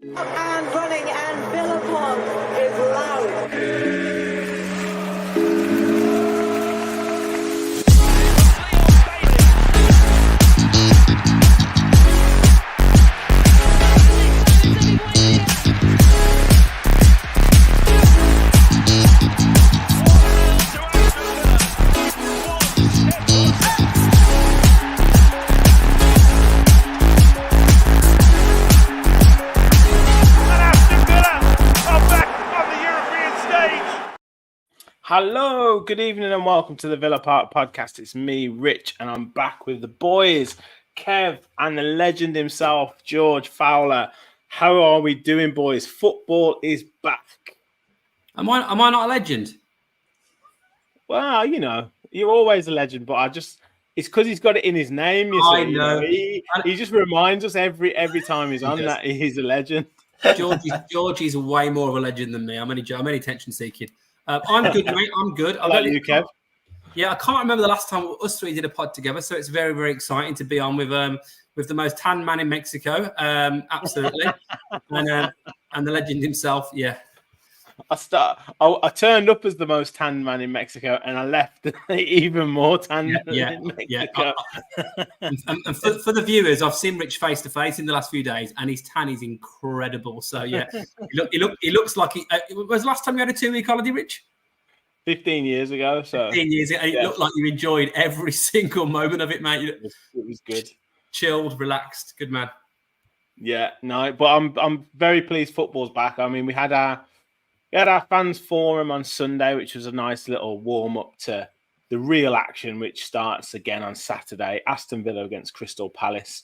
And running, and Villa is loud. Hello, good evening and welcome to the Villa Park podcast. It's me, Rich, and I'm back with the boys, Kev and the legend himself, George Fowler. How are we doing, boys? Football is back. Am I not a legend? Well, you know, you're always a legend, but it's because he's got it in his name, you see. I know. He just reminds us every time he's on that he's a legend. George is way more of a legend than me. I'm only attention seeking. I'm good, mate. I'm good. How about you, Kev? Yeah, I can't remember the last time us three did a pod together, so it's very, very exciting to be on with the most tan man in Mexico. Absolutely, and the legend himself. Yeah. I turned up as the most tanned man in Mexico, and I left even more tanned in Mexico. And for the viewers, I've seen Rich face to face in the last few days, and his tan is incredible. So yeah, he looks like he. Was the last time you had a 2-week holiday, Rich? 15 years ago. So 15 years ago, and it looked like you enjoyed every single moment of it, mate. It was good. Chilled, relaxed, good man. Yeah, no, but I'm very pleased football's back. I mean, we had our fans forum on Sunday, which was a nice little warm up to the real action, which starts again on Saturday. Aston Villa against Crystal Palace,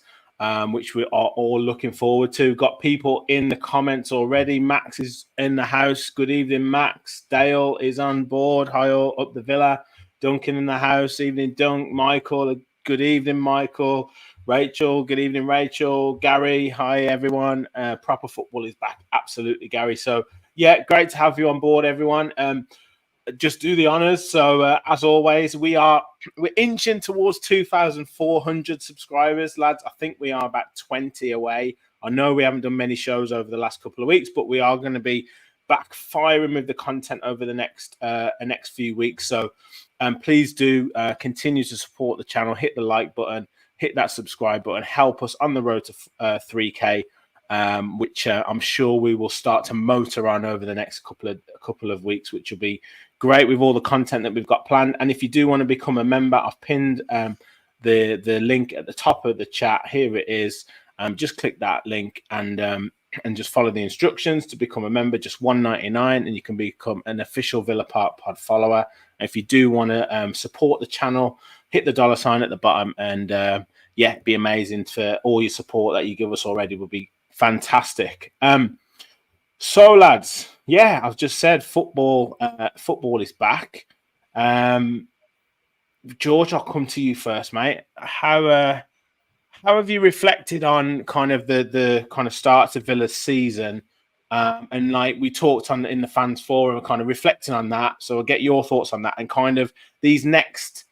which we are all looking forward to. Got people in the comments already. Max is in the house. Good evening, Max. Dale is on board. Hi all up the Villa. Duncan in the house. Evening, Dunk. Michael. Good evening, Michael. Rachel. Good evening, Rachel. Gary. Hi, everyone. Proper football is back. Absolutely, Gary. So, yeah, great to have you on board, everyone. Just do the honors. So, as always, we're inching towards 2,400 subscribers, lads. I think we are about 20 away. I know we haven't done many shows over the last couple of weeks, but we are going to be back firing with the content over the next few weeks. So, please do continue to support the channel. Hit the like button, hit that subscribe button. Help us on the road to 3K. Which I'm sure we will start to motor on over the next couple of weeks, which will be great with all the content that we've got planned. And if you do want to become a member, I've pinned the link at the top of the chat. Here it is. Just click that link and just follow the instructions to become a member. Just $1.99, and you can become an official Villa Park Pod follower. And if you do want to support the channel, hit the $sign at the bottom, and it'd be amazing for all your support that you give us already. Would be fantastic. So, lads, I've just said football is back. George, I'll come to you first, mate. How have you reflected on kind of the kind of starts of Villa's season? And like we talked on in the fans forum, kind of reflecting on that. So I'll get your thoughts on that and kind of this next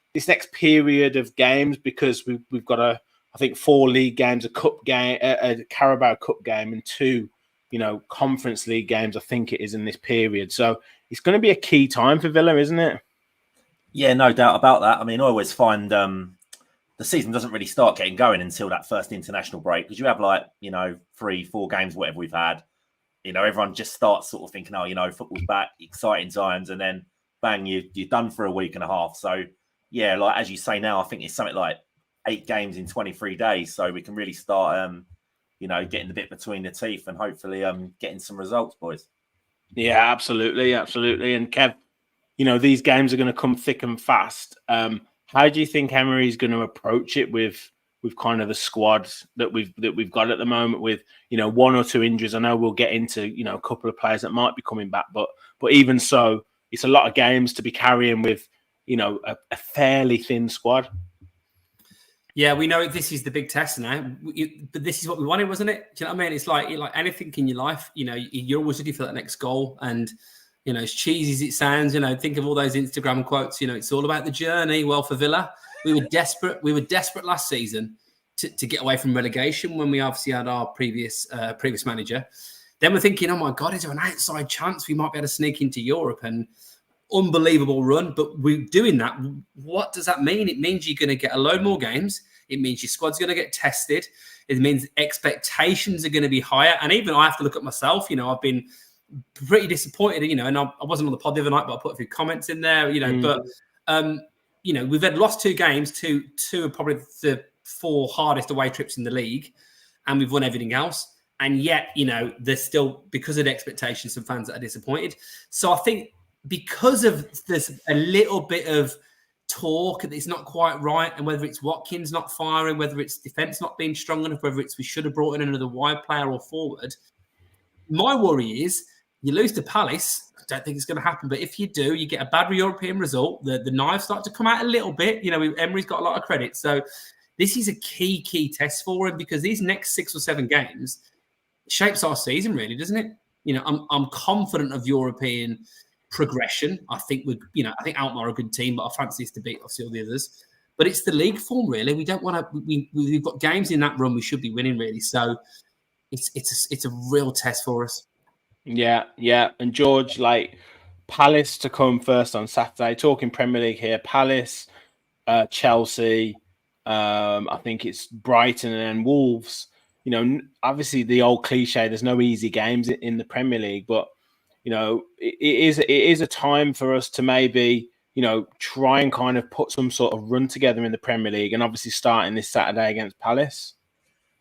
period of games, because we've got I think 4 league games, a cup game, a Carabao Cup game, and 2, Conference League games. I think it is in this period. So it's going to be a key time for Villa, isn't it? Yeah, no doubt about that. I mean, I always find the season doesn't really start getting going until that first international break, because you have 3-4 games, whatever we've had. Everyone just starts sort of thinking, football's back, exciting times, and then bang, you're done for a week and a half. So yeah, as you say now, I think it's something like 8 games in 23 days, so we can really start, getting the bit between the teeth and hopefully getting some results, boys. Yeah, absolutely. And Kev, these games are going to come thick and fast. How do you think Emery's going to approach it with kind of the squad that we've got at the moment, with 1 or 2 injuries? I know we'll get into a couple of players that might be coming back, but even so, it's a lot of games to be carrying with a fairly thin squad. Yeah, we know this is the big test now, but this is what we wanted, wasn't it? Do you know what I mean? It's like anything in your life, you're always looking for that next goal. And, as cheesy as it sounds, think of all those Instagram quotes, it's all about the journey. Well, for Villa, we were desperate. We were desperate last season to get away from relegation when we obviously had our previous manager. Then we're thinking, oh my God, is there an outside chance we might be able to sneak into Europe? And unbelievable run. But we're doing that. What does that mean? It means you're going to get a load more games. It means your squad's going to get tested. It means expectations are going to be higher. And even I have to look at myself. I've been pretty disappointed, and I wasn't on the pod the other night, but I put a few comments in there, but, we've lost 2 games, two of probably the 4 hardest away trips in the league, and we've won everything else. And yet, there's still, because of the expectations, some fans that are disappointed. So I think because of there's a little bit of talk that it's not quite right, and whether it's Watkins not firing, whether it's defence not being strong enough, whether it's we should have brought in another wide player or forward. My worry is you lose to Palace. I don't think it's going to happen, but if you do, you get a bad European result. The knives start to come out a little bit. Emery's got a lot of credit, so this is a key test for him, because these next 6 or 7 games shapes our season, really, doesn't it? I'm confident of European progression. I think I think Alkmaar are a good team, but I fancy us to beat obviously all the others. But it's the league form, really. We don't want to. We've got games in that run we should be winning, really. So it's a real test for us. Yeah. And George, Palace to come first on Saturday. Talking Premier League here. Palace, Chelsea. I think it's Brighton and then Wolves. Obviously the old cliche. There's no easy games in the Premier League, but it is a time for us to maybe try and kind of put some sort of run together in the Premier League, and obviously starting this Saturday against Palace.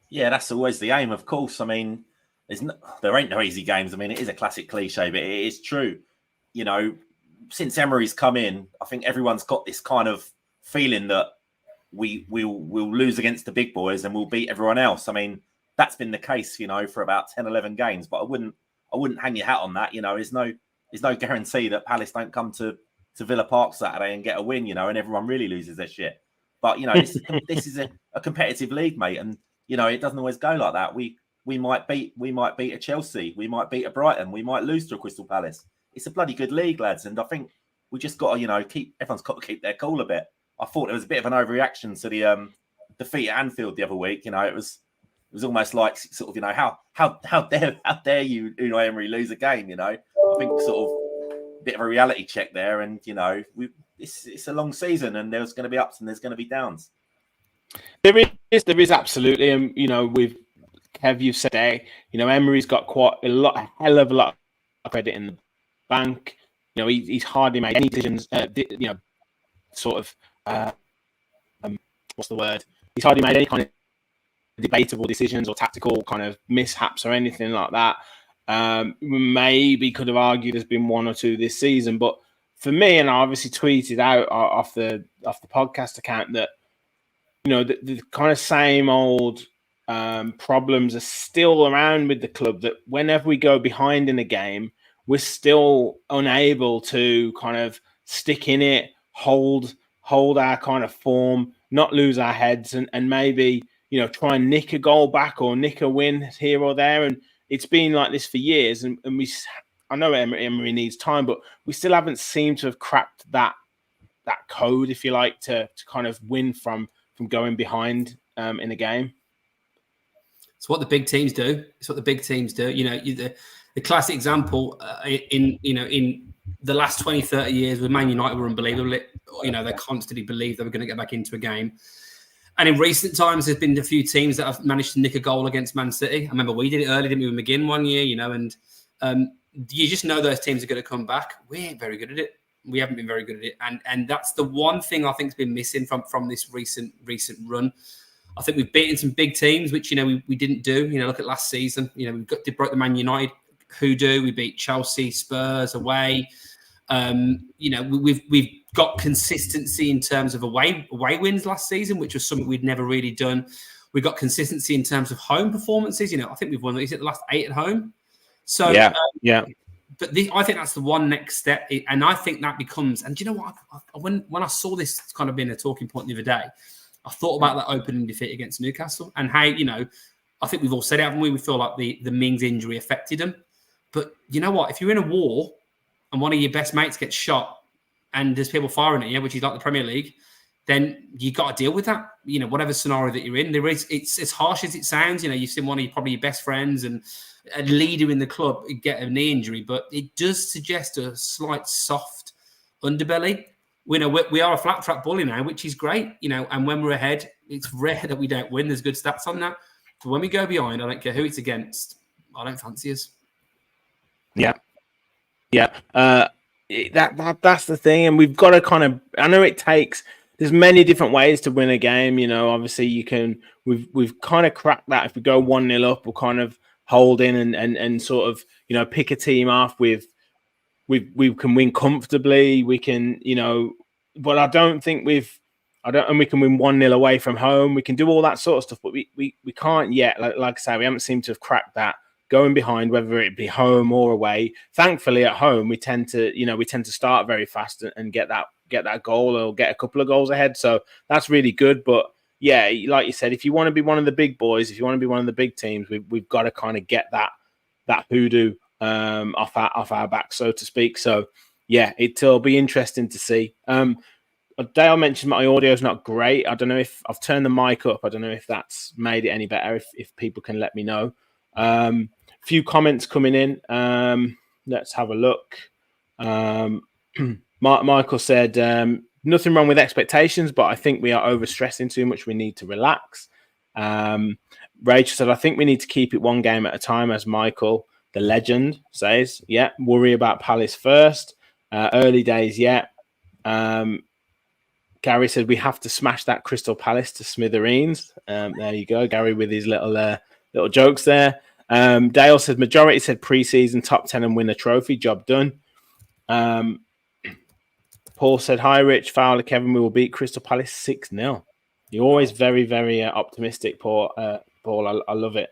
Yeah, that's always the aim, of course. I mean, there ain't no easy games. I mean, it is a classic cliche, but it is true. Since Emery's come in, I think everyone's got this kind of feeling that we'll lose against the big boys and we'll beat everyone else. I mean, that's been the case, for about 10, 11 games. But I wouldn't hang your hat on that. There's no guarantee that Palace don't come to Villa Park Saturday and get a win, and everyone really loses their shit. But this is a competitive league, mate, and it doesn't always go like that. We might beat a Chelsea, we might beat a Brighton, we might lose to a Crystal Palace. It's a bloody good league, lads, and I think we just got to everyone's got to keep their cool a bit. I thought there was a bit of an overreaction to the defeat at Anfield the other week. It was almost like sort of how dare you Unai Emery lose a game. I think sort of a bit of a reality check there, and it's a long season, and there's going to be ups and there's going to be downs. There is absolutely, and with Kev, you've said Emery's got a hell of a lot of credit in the bank. He's hardly made any decisions. What's the word? He's hardly made any kind of debatable decisions or tactical kind of mishaps or anything like that. Maybe could have argued there's been 1 or 2 this season, but for me, and I obviously tweeted out off the podcast account that the kind of same old problems are still around with the club, that whenever we go behind in a game, we're still unable to kind of stick in it, hold our kind of form, not lose our heads, and maybe try and nick a goal back or nick a win here or there. And it's been like this for years, and I know Emery needs time, but we still haven't seemed to have cracked that code, if you like, to kind of win from going behind in a game. It's what the big teams do. The classic example in the last 20, 30 years with Man United were unbelievable. They constantly believed they were going to get back into a game. And in recent times, there's been a few teams that have managed to nick a goal against Man City. I remember we did it early, didn't we, with McGinn one year, and you just know those teams are going to come back. We ain't very good at it. We haven't been very good at it. And that's the one thing I think has been missing from this recent run. I think we've beaten some big teams, which, we didn't do. Look at last season. We broke the Man United hoodoo. We beat Chelsea, Spurs away. We've got consistency in terms of away wins last season, which was something we'd never really done. We got consistency in terms of home performances. I think we've won the last 8 at home. So yeah. But I think that's the one next step, and I think that becomes. And do you know what? When I saw this kind of being a talking point the other day, I thought about that opening defeat against Newcastle and how I think we've all said it, haven't we? We feel like the Mings injury affected them, but you know what? If you're in a war and one of your best mates gets shot and there's people firing at you, which is like the Premier League, then you got to deal with that. You know, whatever scenario that you're in, it's as harsh as it sounds. You know, you've seen one of your probably your best friends and a leader in the club get a knee injury, but it does suggest a slight soft underbelly. We know we are a flat track bully now, which is great. You know, and when we're ahead, it's rare that we don't win. There's good stats on that. But when we go behind, I don't care who it's against. I don't fancy us. Yeah. That's the thing, and we've got to kind of. I know there's many different ways to win a game. You know, obviously you can. We've kind of cracked that. If we go 1-0 up, we'll kind of hold in and sort of pick a team off with. We can win comfortably. We can but I don't think and we can win 1-0 away from home. We can do all that sort of stuff, but we can't yet. Like I say, we haven't seemed to have cracked that. Going behind, whether it be home or away. Thankfully, at home, we tend to start very fast and get that goal or get a couple of goals ahead. So that's really good. But yeah, like you said, if you want to be one of the big boys, if you want to be one of the big teams, we've got to kind of get that hoodoo off our back, so to speak. So yeah, it'll be interesting to see. Dale mentioned my audio is not great. I don't know if I've turned the mic up. I don't know if that's made it any better. If people can let me know. Few comments coming in. Let's have a look. Michael said, nothing wrong with expectations, but I think we are overstressing too much. We need to relax. Rachel said, I think we need to keep it one game at a time, as Michael, the legend, says. Yeah, worry about Palace first. Early days yet. Gary said, we have to smash that Crystal Palace to smithereens. There you go, Gary, with his little jokes there. Dale said, majority said pre-season top 10 and win a trophy. Job done. Paul said, hi, Rich, Fowler, Kevin, we will beat Crystal Palace 6-0. You're always very, very optimistic, Paul. I love it.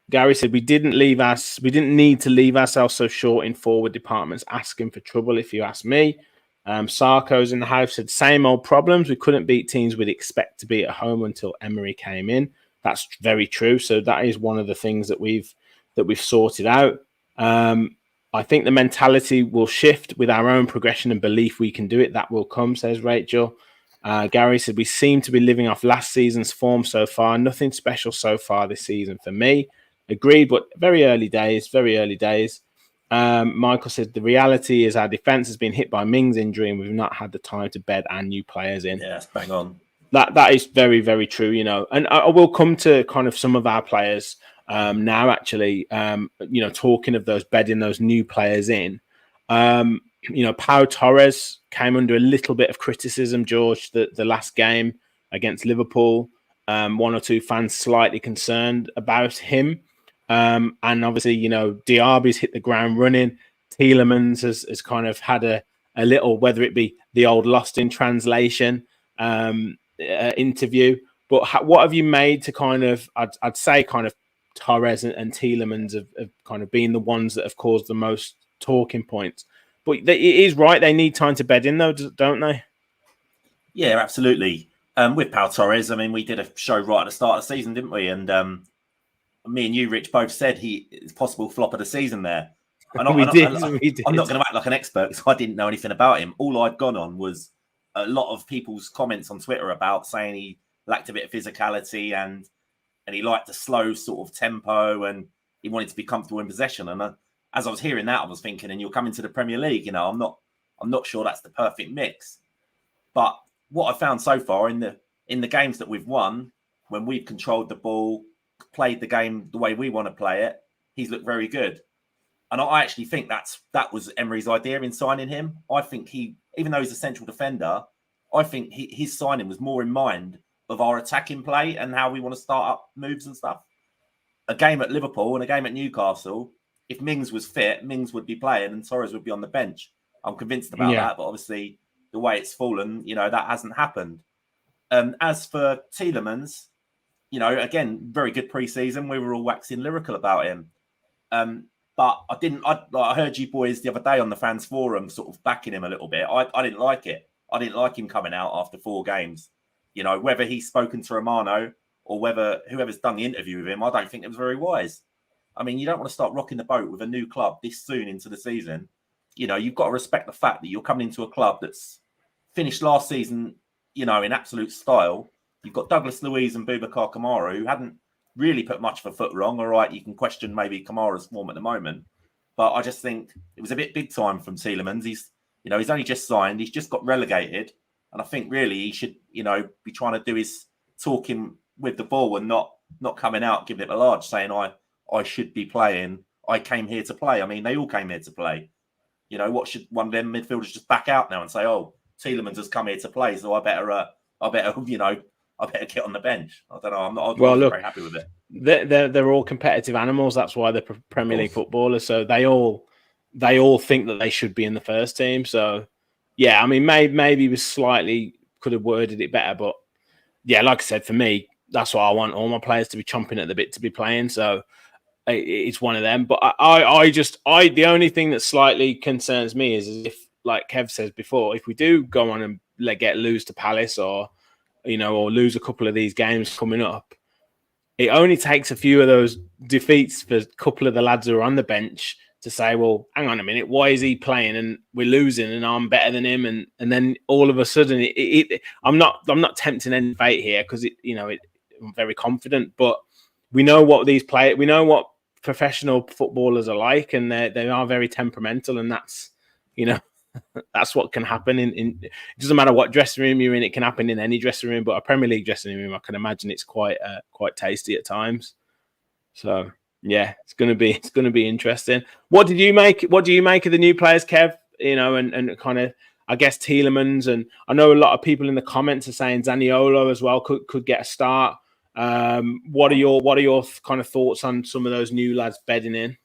Gary said, we didn't need to leave ourselves so short in forward departments, asking for trouble, if you ask me. Sarko's in the house said, same old problems. We couldn't beat teams we'd expect to be at home until Emery came in. That's very true. So that is one of the things that we've sorted out. I think the mentality will shift with our own progression and belief we can do it. That will come, says Rachel. Gary said, we seem to be living off last season's form so far. Nothing special so far this season for me. Agreed, but very early days. Michael said, the reality is our defence has been hit by Ming's injury and we've not had the time to bed our new players in. Yeah, bang on. That is very, very true, And I will come to kind of some of our players now, actually, talking of bedding those new players in. Pau Torres came under a little bit of criticism, George, the last game against Liverpool. One or two fans slightly concerned about him. And obviously, Diaby's hit the ground running. Tielemans has kind of had a little, whether it be the old Lost in Translation interview. But what have you made to kind of, I'd say kind of Torres and Tielemans have kind of been the ones that have caused the most talking points. But it is right. They need time to bed in, though, don't they? Yeah, absolutely. With Pau Torres, I mean, we did a show right at the start of the season, didn't we? And me and you, Rich, both said it's possible flop of the season there. We did. I'm not going to act like an expert because I didn't know anything about him. All I'd gone on was a lot of people's comments on Twitter about saying he lacked a bit of physicality and he liked a slow sort of tempo and he wanted to be comfortable in possession. And as I was hearing that, I was thinking, and you're coming to the Premier League, I'm not sure that's the perfect mix. But what I found so far in the games that we've won, when we've controlled the ball, played the game the way we want to play it, he's looked very good. And I actually think that was Emery's idea in signing him. I think even though he's a central defender, I think his signing was more in mind of our attacking play and how we want to start up moves and stuff. A game at Liverpool and a game at Newcastle, if Mings was fit, Mings would be playing and Torres would be on the bench. I'm convinced about that, but obviously the way it's fallen, that hasn't happened. As for Tielemans, again, very good pre-season. We were all waxing lyrical about him. But I heard you boys the other day on the fans forum sort of backing him a little bit. I didn't like it. I didn't like him coming out after 4 games. Whether he's spoken to Romano or whether whoever's done the interview with him, I don't think it was very wise. I mean, you don't want to start rocking the boat with a new club this soon into the season. You've got to respect the fact that you're coming into a club that's finished last season, in absolute style. You've got Douglas Luiz and Boubacar Kamara, who hadn't really put much of a foot wrong. All right, you can question maybe Kamara's form at the moment, but I just think it was a bit big time from Tielemans. He's only just signed. He's just got relegated, and I think really he should, be trying to do his talking with the ball and not coming out giving it a large, saying I should be playing. I came here to play. I mean, they all came here to play. What should one of them midfielders just back out now and say, "Oh, Tielemans has come here to play, so I better get on the bench." I don't know. I'm not very happy with it. They're all competitive animals. That's why they're Premier League footballers. So they all think that they should be in the first team. So yeah, I mean, maybe we could have worded it better, but yeah, like I said, for me, that's what I want all my players to be chomping at the bit to be playing. So it's one of them. But the only thing that slightly concerns me is if, like Kev says before, if we do go on and lose to Palace or lose a couple of these games coming up, it only takes a few of those defeats for a couple of the lads who are on the bench to say, well, hang on a minute, why is he playing and we're losing and I'm better than him? And then all of a sudden, I'm not tempting any fate here because I'm very confident, but we know what we know what professional footballers are like, and they are very temperamental, and that's that's what can happen it doesn't matter what dressing room you're in. It can happen in any dressing room, but a Premier League dressing room, I can imagine it's quite tasty at times. So yeah, it's going to be interesting. What do you make of the new players, Kev? And kind of, I guess, Tielemans, and I know a lot of people in the comments are saying Zaniolo as well could get a start. What are your kind of thoughts on some of those new lads bedding in?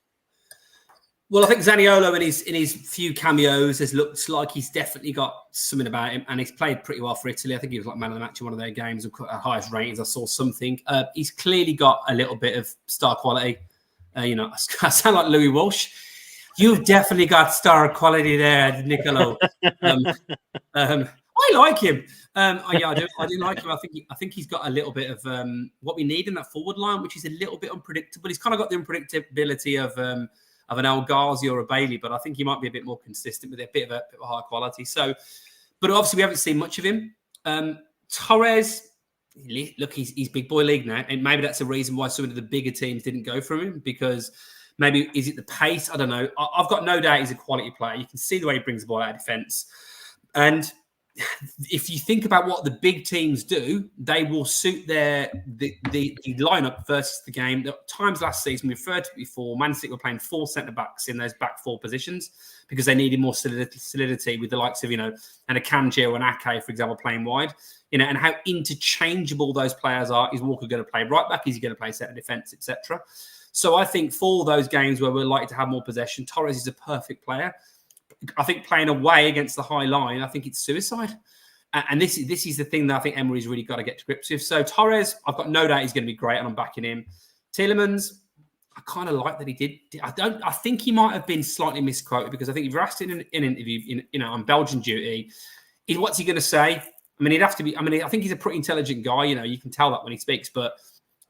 Well, I think Zaniolo in his few cameos has looked like he's definitely got something about him, and he's played pretty well for Italy. I think he was like man of the match in one of their games, highest ratings. I saw something. He's clearly got a little bit of star quality. I sound like Louis Walsh. You've definitely got star quality there, Nicolo. I like him. I do like him. I think he's got a little bit of what we need in that forward line, which is a little bit unpredictable. He's kind of got the unpredictability of an El Ghazi or a Bailey, but I think he might be a bit more consistent with a bit of a high quality. So, but obviously we haven't seen much of him. Torres, look, he's big boy league now, and maybe that's a reason why some of the bigger teams didn't go for him, because maybe is it the pace? I don't know. I've got no doubt he's a quality player. You can see the way he brings the ball out of defence, and if you think about what the big teams do, they will suit the lineup versus the game. The times last season, we referred to it before, Man City were playing 4 centre-backs in those back 4 positions because they needed more solidity with the likes of, and a Akanji or an Ake, for example, playing wide, and how interchangeable those players are. Is Walker going to play right back? Is he going to play centre defence, etc.? So I think for those games where we're likely to have more possession, Torres is a perfect player. I think playing away against the high line, I think it's suicide. And this is the thing that I think Emery's really got to get to grips with. So Torres, I've got no doubt he's going to be great, and I'm backing him. Tielemans, I kind of like that he did. I think he might have been slightly misquoted, because I think if you're asked in an interview, on Belgian duty, what's he going to say? I mean, he'd have to be. I mean, I think he's a pretty intelligent guy. You can tell that when he speaks. But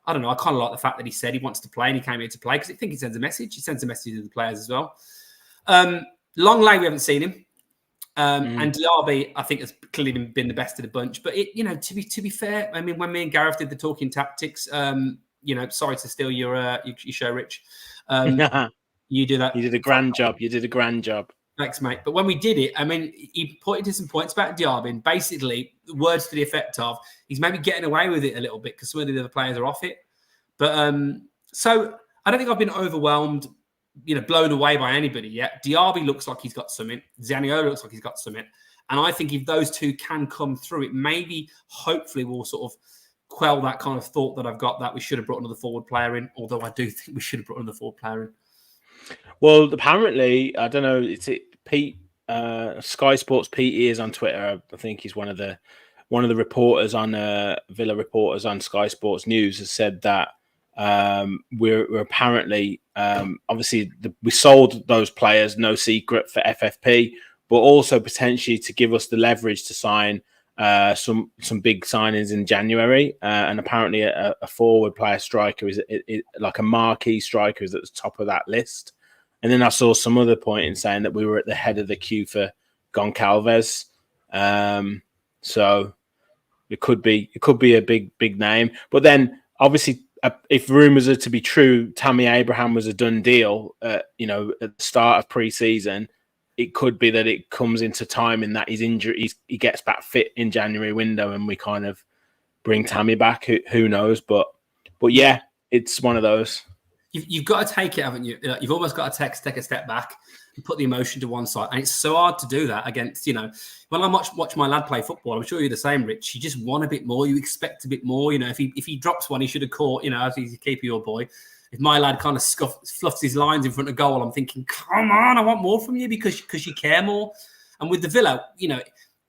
I don't know. I kind of like the fact that he said he wants to play and he came here to play, because I think he sends a message. He sends a message to the players as well. Longley, we haven't seen him. And Diaby, I think, has clearly been the best of the bunch. But to be fair, I mean, when me and Gareth did the talking tactics, sorry to steal your show, Rich. You do that. You did a grand job. You did a grand job. Thanks, mate. But when we did it, I mean, he pointed to some points about Diaby, and basically words to the effect of he's maybe getting away with it a little bit because some of the other players are off it. But so I don't think I've been overwhelmed, blown away by anybody yet. Diaby looks like he's got something. Zaniolo looks like he's got something. And I think if those two can come through, it maybe, hopefully, will sort of quell that kind of thought that I've got that we should have brought another forward player in, although I do think we should have brought another forward player in. Well, apparently, I don't know, it's Pete, Sky Sports Pete is on Twitter. I think he's one of the reporters on Villa reporters on Sky Sports News, has said that we're apparently obviously we sold those players, no secret, for FFP, but also potentially to give us the leverage to sign some big signings in January, and apparently a forward player striker is like a marquee striker is at the top of that list. And then I saw some other point in saying that we were at the head of the queue for Goncalves. So it could be a big name. But then obviously, if rumours are to be true, Tammy Abraham was a done deal. At the start of pre-season, it could be that it comes into time in that his injury, he gets back fit in January window, and we kind of bring Tammy back. Who knows? But yeah, it's one of those. You've got to take it, haven't you? You've almost got to take a step back and put the emotion to one side. And it's so hard to do that against, when I watch my lad play football, I'm sure you're the same, Rich. You just want a bit more. You expect a bit more. If he drops one, he should have caught, as he's a keeper, your boy. If my lad kind of fluffs his lines in front of goal, I'm thinking, come on, I want more from you because you care more. And with the Villa,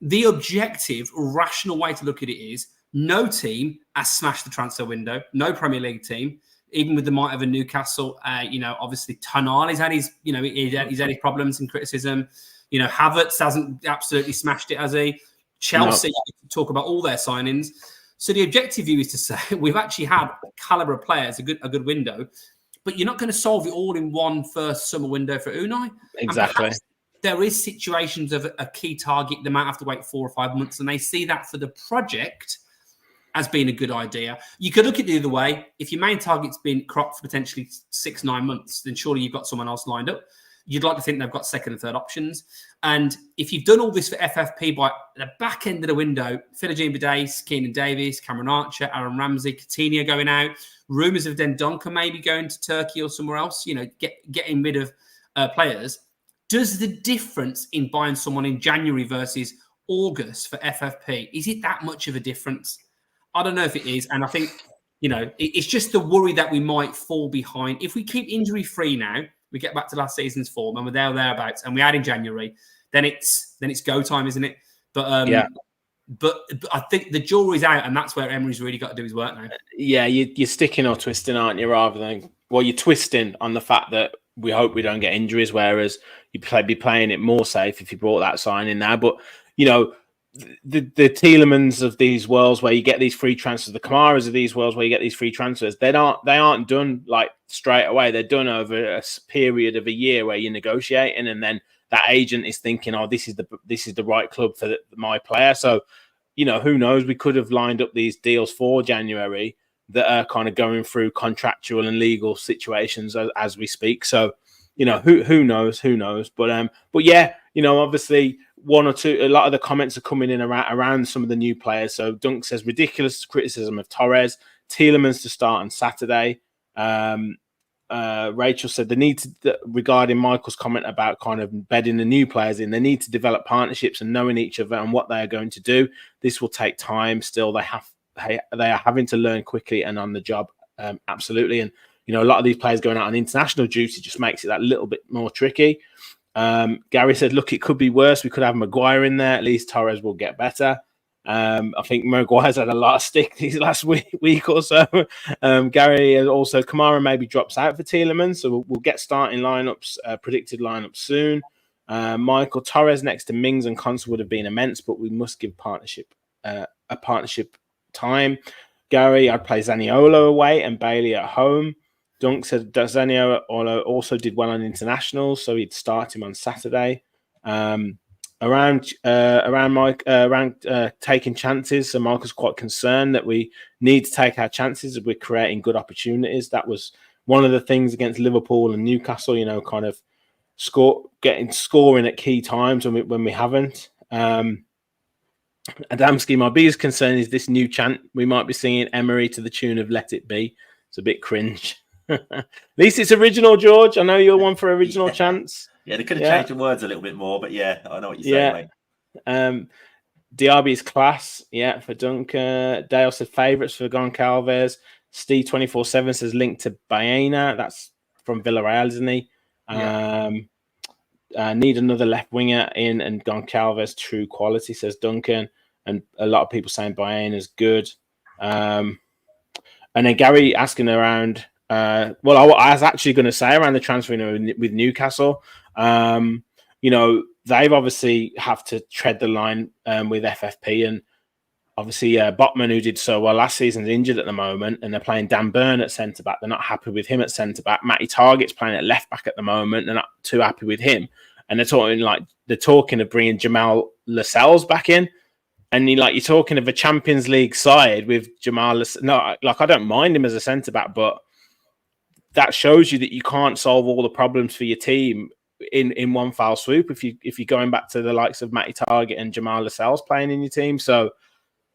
the objective, rational way to look at it is no team has smashed the transfer window. No Premier League team. Even with the might of a Newcastle, obviously Tonali's had his, he's had his problems and criticism. Havertz hasn't absolutely smashed it, has he? Chelsea, talk about all their signings. So the objective view is to say we've actually had a calibre of players, a good window, but you're not going to solve it all in one first summer window for Unai. Exactly. There is situations of a key target they might have to wait 4 or 5 months, and they see that for the project as being a good idea. You could look at it the other way. If your main target's been cropped for potentially 6-9 months, then surely you've got someone else lined up. You'd like to think they've got second and third options. And if you've done all this for FFP by the back end of the window, Philogene Bidace, Keenan Davis, Cameron Archer, Aaron Ramsey, Coutinho going out, rumours of Dendonka maybe going to Turkey or somewhere else, getting rid of players. Does the difference in buying someone in January versus August for FFP, is it that much of a difference? I don't know if it is. And I think, it's just the worry that we might fall behind. If we keep injury-free now, we get back to last season's form and we're thereabouts, and we add in January, then it's go time, isn't it? But but I think the jury's out, and that's where Emery's really got to do his work now. Yeah, you're sticking or twisting, aren't you? Rather than, you're twisting on the fact that we hope we don't get injuries, whereas you'd be playing it more safe if you brought that sign in now. But, the Tielemans of these worlds where you get these free transfers, the Kamaras of these worlds where you get these free transfers, they aren't done like straight away. They're done over a period of a year where you're negotiating, and then that agent is thinking, oh, this is the right club for my player. So, who knows? We could have lined up these deals for January that are kind of going through contractual and legal situations as we speak. So, who knows? But yeah, obviously, one or two, a lot of the comments are coming in around some of the new players. So Dunk says ridiculous criticism of Torres, Tielemans to start on Saturday. Rachel said they need to, regarding Michael's comment about kind of bedding the new players in, they need to develop partnerships and knowing each other and what they are going to do. This will take time. Still, they are having to learn quickly and on the job. Absolutely. And, a lot of these players going out on international duty just makes it that little bit more tricky. Gary said, look, it could be worse. We could have Maguire in there. At least Torres will get better. I think Maguire's had a lot of stick these last week or so. Gary has also, Kamara maybe drops out for Tielemans, so we'll get starting lineups, predicted lineups soon. Michael, Torres next to Mings and Consul would have been immense, but we must give a partnership time. Gary, I'd play Zaniolo away and Bailey at home. Dunk said Zaniolo also did well on internationals, so he'd start him on Saturday. Around taking chances, so Mark was quite concerned that we need to take our chances if we're creating good opportunities. That was one of the things against Liverpool and Newcastle, kind of scoring at key times when we haven't. Adamski, my biggest concern is this new chant. We might be singing Emery to the tune of Let It Be. It's a bit cringe. At least it's original, George. I know you're one for original chants. Yeah, they could have changed the words a little bit more, but yeah, I know what you're saying, mate. Diaby's class, for Duncan. Dale said favourites for Goncalves. Steve 24/7 says linked to Baena. That's from Villarreal, isn't he? Need another left winger in, and Goncalves true quality, says Duncan. And a lot of people saying Baena's good. And then Gary asking around. I was actually going to say around the transfer with Newcastle. They've obviously have to tread the line with FFP, and obviously Botman, who did so well last season, is injured at the moment, and they're playing Dan Burn at centre back. They're not happy with him at centre back. Matty Targett's playing at left back at the moment. They're not too happy with him. and they're talking of bringing Jamal Lascelles back in, and you're talking of a Champions League side with Jamal. No, like I don't mind him as a centre back, but that shows you that you can't solve all the problems for your team in one foul swoop if you're going back to the likes of Matty Targett and Jamal Lascelles playing in your team. So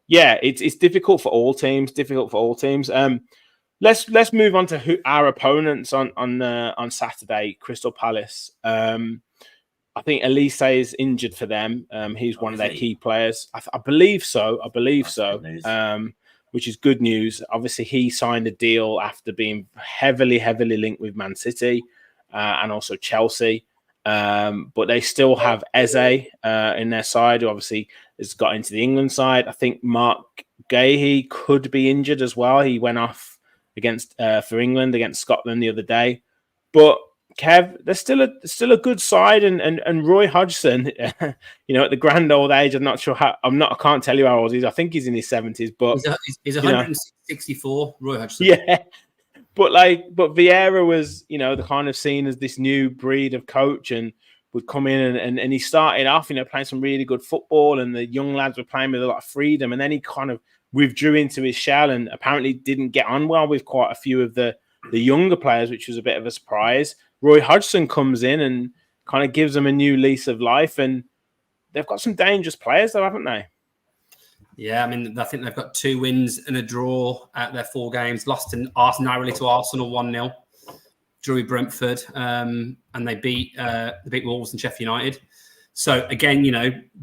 yeah, it's difficult for all teams. Let's move on to our opponents on Saturday. Crystal Palace. I think Elise is injured for them. He's one of their key players. I believe so. Which is good news. Obviously, he signed a deal after being heavily linked with Man City and also Chelsea. But they still have Eze in their side, who obviously has got into the England side. I think Mark Gahey could be injured as well. He went off against for England against Scotland the other day. But Kev, they're still a good side, and Roy Hodgson, at the grand old age, I'm not sure how. I can't tell you how old he is. I think he's in his 70s, but he's 164. Roy Hodgson. Yeah, but Vieira was, the kind of seen as this new breed of coach, and would come in and he started off, playing some really good football, and the young lads were playing with a lot of freedom, and then he kind of withdrew into his shell, and apparently didn't get on well with quite a few of the younger players, which was a bit of a surprise. Roy Hodgson comes in and kind of gives them a new lease of life, and they've got some dangerous players, though, haven't they? Yeah, I mean, I think they've got 2 wins and a draw at their 4 games. Lost narrowly to Arsenal 1-0, drew with Brentford, and they beat Wolves and Sheffield United. So again,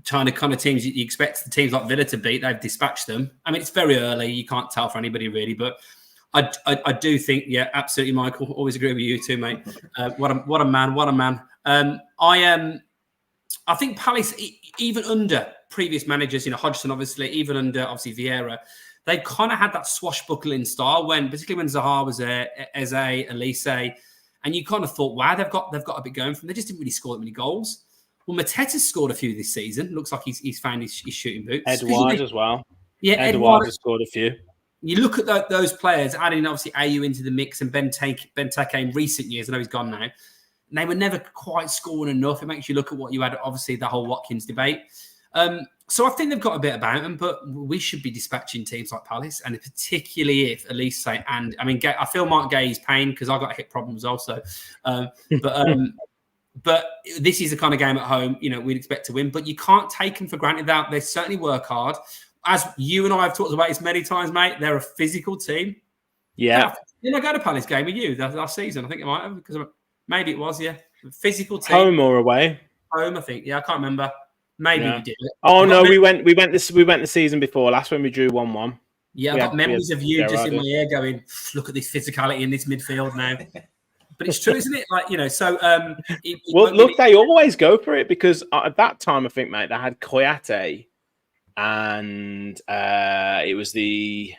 kind of teams you expect the teams like Villa to beat, they've dispatched them. I mean, it's very early; you can't tell for anybody really, but. I do think, yeah, absolutely, Michael. Always agree with you too, mate. What a man. I think Palace, even under previous managers, Hodgson, obviously, even under Vieira, they kind of had that swashbuckling style particularly when Zaha was there, Eze, Elise, and you kind of thought, wow, they've got a bit going for them. They just didn't really score that many goals. Well, Mateta's scored a few this season. Looks like he's found his shooting boots. Edouard as well. Yeah, Edouard has scored a few. You look at those players, adding obviously AU into the mix and Benteke in recent years. I know he's gone now. They were never quite scoring enough. It makes you look at what you had, obviously, the whole Watkins debate. So I think they've got a bit about them, but we should be dispatching teams like Palace, and particularly if Elise and I mean, I feel Mark Gay is pain because I've got hip problems also. But this is the kind of game at home, we'd expect to win, but you can't take them for granted. That they certainly work hard. As you and I have talked about this many times, mate, they're a physical team. Yeah. Didn't I go to Palace game with you last season? I think it might have, because maybe it was, yeah. Physical team. Home or away? Home, I think. Yeah, I can't remember. Maybe we did it. Oh no, we went the season before. Last when we drew 1-1. Yeah, I've got memories of you just in my ear going, look at this physicality in this midfield now. But it's true, isn't it? Look, they always go for it because at that time, I think, mate, they had Koyate. And it was the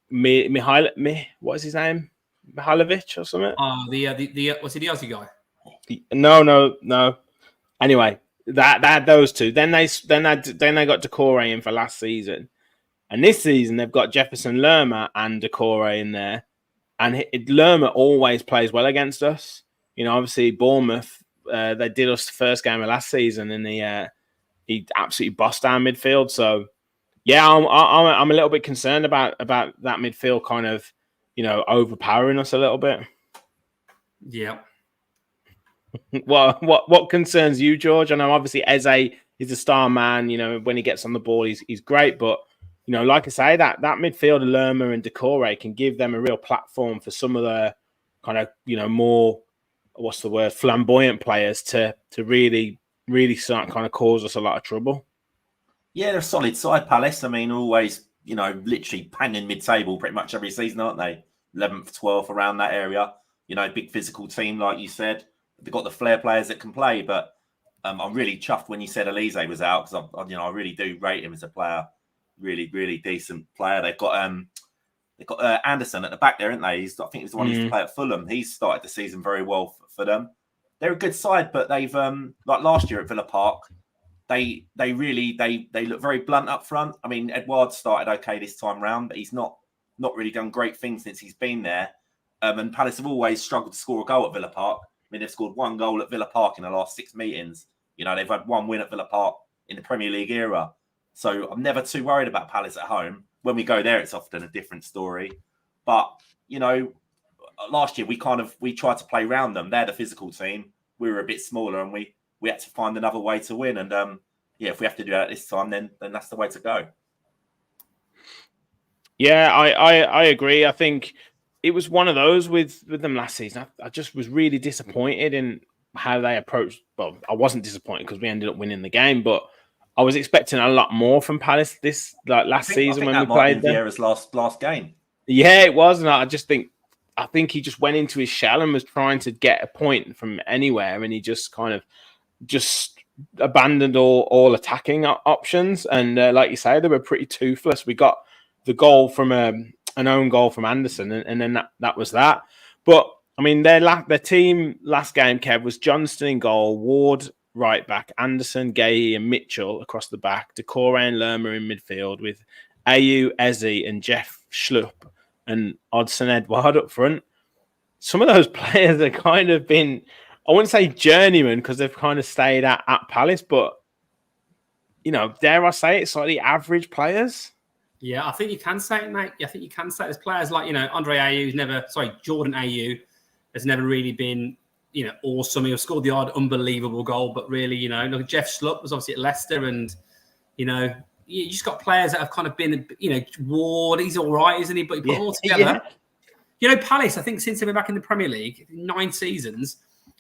what is his name? Mihailovic or something? Oh, was he the Aussie guy? No. Anyway, that had those two. Then they got Decore in for last season, and this season they've got Jefferson Lerma and Decore in there. And Lerma always plays well against us. Obviously Bournemouth, they did us the first game of last season, and he absolutely bossed our midfield. So, yeah, I'm a little bit concerned about that midfield kind of, overpowering us a little bit. Yeah. What concerns you, George? I know obviously Eze is a star man. When he gets on the ball, he's great. But like I say, that midfield of Lerma and Decore can give them a real platform for some of the kind of more flamboyant players to really start kind of cause us a lot of trouble. Yeah, they're a solid side, Palace. I mean, always, literally banging mid-table pretty much every season, aren't they? 11th, 12th, around that area. Big physical team, like you said. They've got the flair players that can play, but I'm really chuffed when you said Elise was out because I really do rate him as a player. Really, really decent player. They've got Anderson at the back there, aren't they? I think he's the one who used to play at Fulham. He's started the season very well for them. They're a good side, but they've like last year at Villa Park, they look very blunt up front. I mean, Edouard started okay this time round, but he's not really done great things since he's been there. And Palace have always struggled to score a goal at Villa Park. mean, they've scored 1 goal at Villa Park in the last 6 meetings. You know, they've had 1 win at Villa Park in the Premier League era. So I'm never too worried about Palace at home. When we go there, it's often a different story. But, you know, last year we tried to play around them. They're the physical team. We were a bit smaller, and we had to find another way to win. And if we have to do that this time, then that's the way to go. Yeah, I agree. I think it was one of those with them last season. I just was really disappointed in how they approached. Well, I wasn't disappointed because we ended up winning the game, but I was expecting a lot more from Palace last season when we played them. Vieira's last game. Yeah, it was, and I think he just went into his shell and was trying to get a point from anywhere, and he just kind of just abandoned all attacking options. And like you say, they were pretty toothless. We got the goal from an own goal from Anderson, and then that was that. But I mean, their team last game, Kev, was Johnston in goal, Ward right back, Anderson, Gay, and Mitchell across the back, Decore and Lerma in midfield with Ayew, Eze, and Jeff Schlupp and Odsonne Edouard up front. Some of those players have kind of been, I wouldn't say journeyman because they've kind of stayed at Palace, but, you know, dare I say it, slightly average players. Yeah, I think you can say it, mate. I think you can say it. There's players like, you know, Jordan Ayew has never really been, you know, awesome. He'll score the odd unbelievable goal, but really, you know, look, Jeff Schlupp was obviously at Leicester, and, you know, you just got players that have kind of been, you know, Ward, he's all right, isn't he? But you put it all together. Yeah. You know, Palace, I think since they've been back in the Premier League, 9 seasons,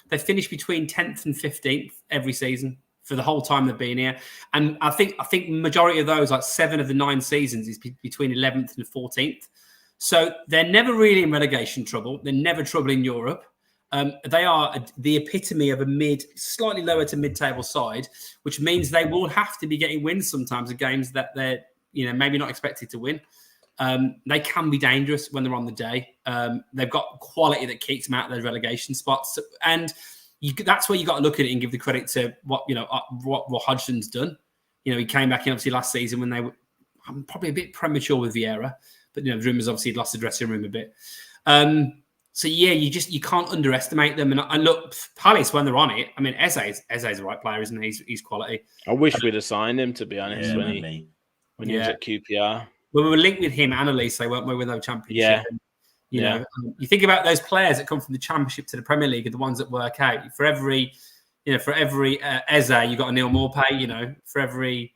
they've finished between 10th and 15th every season for the whole time they've been here. And I think majority of those, like 7 of the 9 seasons, is between 11th and 14th. So they're never really in relegation trouble. They're never trouble in Europe. They are the epitome of a slightly lower to mid-table side, which means they will have to be getting wins sometimes of games that they're, you know, maybe not expected to win. They can be dangerous when they're on the day. They've got quality that keeps them out of those relegation spots, and that's where you got to look at it and give the credit to what Hodgson's done. You know, he came back in obviously last season when they were probably a bit premature with Vieira, but you know, the rumours obviously lost the dressing room a bit. So yeah, you can't underestimate them. And look, Palace when they're on it, I mean, Eze's the right player, isn't he? He's quality. I wish we'd have signed him, to be honest, when he was at QPR. Well, we were linked with him and Elise, weren't we, with no championship? Yeah. And, you know, you think about those players that come from the championship to the Premier League are the ones that work out. For every Eze, you got a Neil Maupay. You know, for every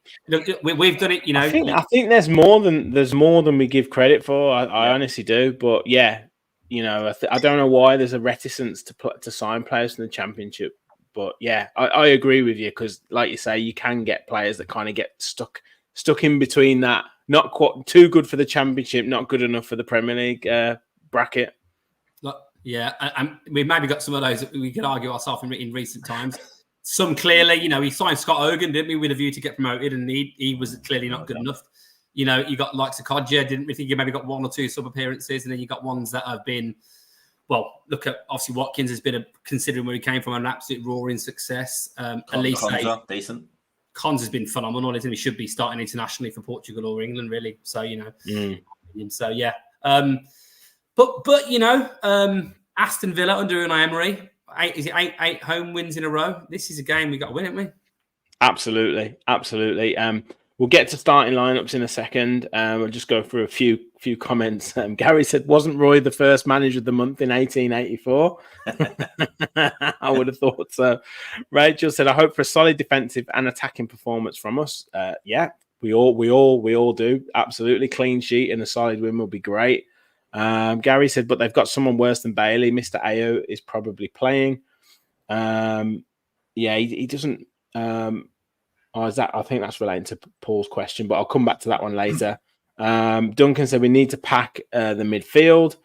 we've done it. You know, I think there's more than we give credit for. I honestly do. But yeah, you know, I don't know why there's a reticence to sign players from the championship. But yeah, I agree with you because, like you say, you can get players that kind of get stuck in between that. Not quite too good for the championship, not good enough for the Premier League bracket. Yeah, and we've maybe got some of those that we could argue ourselves in recent times. Some clearly, you know, he signed Scott Hogan, didn't we, with a view to get promoted, and he was clearly not good enough. You know, you got likes of Kodja, didn't we think you maybe got 1 or 2 sub appearances, and then you got ones that have been, well, look at obviously Watkins has been considering where he came from, an absolute roaring success. Elise, decent. Cons has been phenomenal. He should be starting internationally for Portugal or England, really. So, you know, so yeah. But you know, Aston Villa under Unai Emery, 8 home wins in a row. This is a game we got to win, haven't we? Absolutely. We'll get to starting lineups in a second. We'll just go through a few comments. Gary said, "Wasn't Roy the first manager of the month in 1884?" I would have thought so. Rachel said, "I hope for a solid defensive and attacking performance from us." Yeah, we all do. Absolutely, clean sheet and a solid win will be great. Gary said, "But they've got someone worse than Bailey. Mr. Ayew is probably playing." Yeah, he doesn't. I think that's relating to Paul's question, but I'll come back to that one later. Duncan said we need to pack the midfield.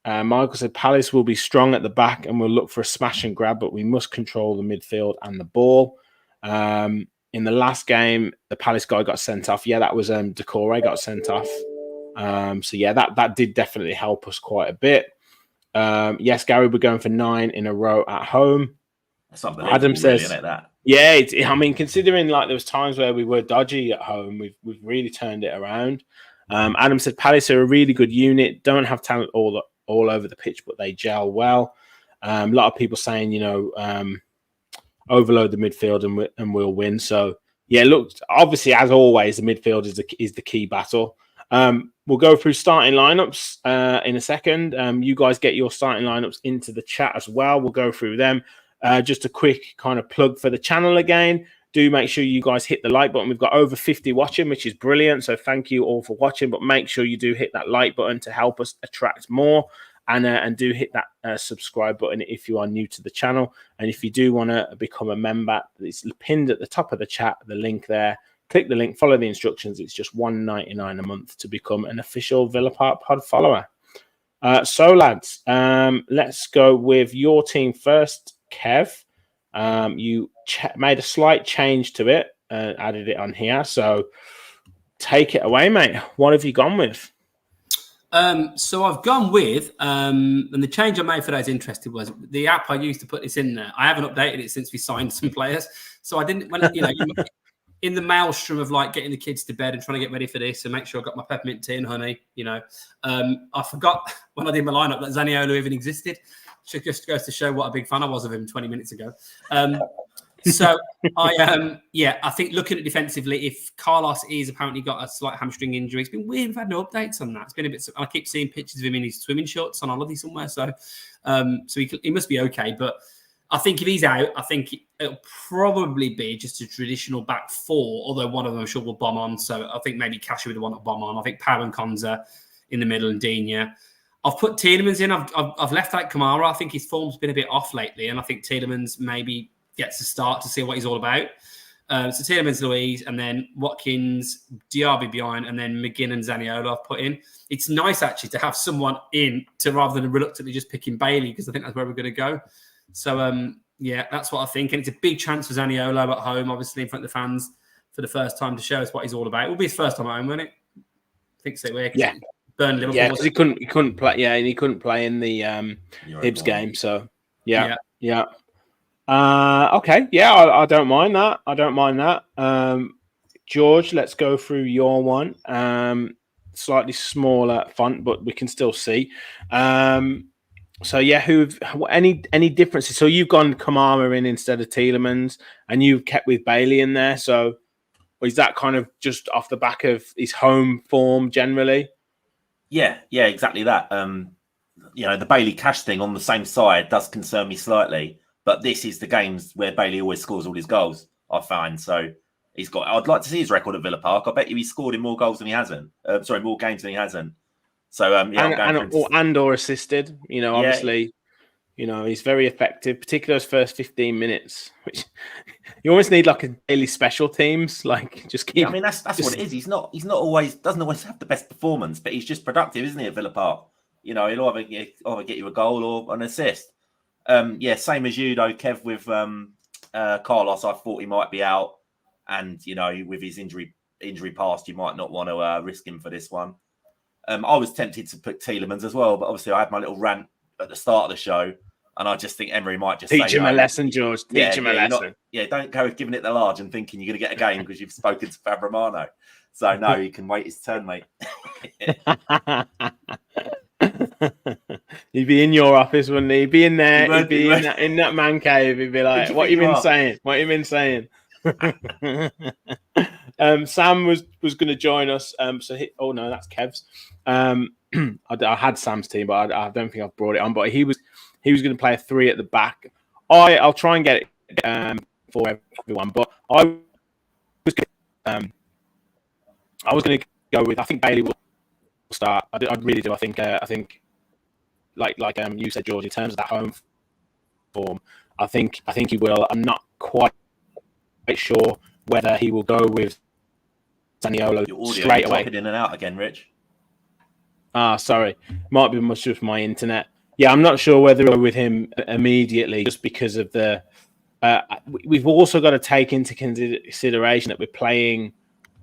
Michael said Palace will be strong at the back and we'll look for a smash and grab, but we must control the midfield and the ball. In the last game, the Palace guy got sent off. Yeah, that was Decore got sent off. So yeah, that did definitely help us quite a bit. Yes, Gary, we're going for 9 in a row at home. That's unbelievable. Adam says, really, that. Yeah, I mean, considering like there was times where we were dodgy at home, we've really turned it around. Adam said Palace are a really good unit, don't have talent all over the pitch, but they gel well. A lot of people saying, overload the midfield and we'll win. So yeah, look, obviously as always, the midfield is the key battle. We'll go through starting lineups in a second. You guys get your starting lineups into the chat as well. We'll go through them. Just a quick kind of plug for the channel again. Do make sure you guys hit the like button. We've got over 50 watching, which is brilliant. So thank you all for watching. But make sure you do hit that like button to help us attract more. And do hit that subscribe button if you are new to the channel. And if you do want to become a member, it's pinned at the top of the chat, the link there. Click the link, follow the instructions. It's just $1.99 a month to become an official Villa Park Pod follower. So, lads, let's go with your team first, Kev. You made a slight change to it and added it on here. So take it away, mate. What have you gone with? So I've gone with, and the change I made for those interested was the app I used to put this in there. I haven't updated it since we signed some players. So I didn't, in the maelstrom of like getting the kids to bed and trying to get ready for this and make sure I got my peppermint tea and honey, I forgot when I did my lineup that Zaniolo even existed. Which just goes to show what a big fan I was of him 20 minutes ago. So I think looking at defensively, if Carlos is apparently got a slight hamstring injury, it's been weird. We've had no updates on that. It's been a bit. I keep seeing pictures of him in his swimming shorts on holiday somewhere. So he must be okay. But I think if he's out, I think it'll probably be just a traditional back four. Although one of them I'm sure will bomb on. So I think maybe Cashew would want to bomb on. I think Pau and Konza in the middle and Digne. I've put Tielemans in. I've left out Kamara. I think his form's been a bit off lately, and I think Tielemans maybe gets a start to see what he's all about. So Tielemans, Luiz, and then Watkins, Diaby behind, and then McGinn and Zaniolo I've put in. It's nice actually to have someone in rather than reluctantly just picking Bailey, because I think that's where we're going to go. So that's what I think, and it's a big chance for Zaniolo at home, obviously in front of the fans for the first time to show us what he's all about. It will be his first time at home, won't it? I think so. Yeah. Burn Liverpool. Yeah, because he couldn't play. Yeah, and he couldn't play in the Hibs game. So yeah. Okay, yeah, I don't mind that. George, let's go through your one. Slightly smaller font, but we can still see. So yeah, any differences? So you've gone Kamara in instead of Tielemans, and you've kept with Bailey in there. So is that kind of just off the back of his home form generally? Yeah, exactly that. The Bailey Cash thing on the same side does concern me slightly, but this is the games where Bailey always scores all his goals, I find. So I'd like to see his record at Villa Park. I bet you he's scored in more goals than he hasn't. More games than he hasn't. So or assisted. Obviously, he's very effective, particularly those first 15 minutes, which you almost need like a daily special teams. Like just keep. Yeah, I mean that's what it is. He's not always doesn't always have the best performance, but he's just productive, isn't he, at Villa Park? He'll either get you a goal or an assist. Same as you though, Kev, with Carlos. I thought he might be out, and with his injury past, you might not want to risk him for this one. I was tempted to put Tielemans as well, but obviously I had my little rant at the start of the show, and I just think Emery might just teach him a lesson, George. Teach him a lesson. Don't go giving it the large and thinking you're going to get a game because you've spoken to Fab Romano. So no, he can wait his turn, mate. He'd be in your office, wouldn't he? He'd be in there. He'd be in that man cave. He'd be like, "What you been saying? What you been saying?" Sam was going to join us. That's Kev's. I had Sam's team, but I don't think I've brought it on. But he was going to play a 3 at the back. I'll try and get it for everyone. But I was going to go with. I think Bailey will start. I really do. I think like you said, George, in terms of that home form, I think he will. I'm not quite sure whether he will go with Zaniolo straight away. In and out again, Rich. Sorry. Might be much of my internet. Yeah, I'm not sure whether we're with him immediately just because of the... we've also got to take into consideration that we're playing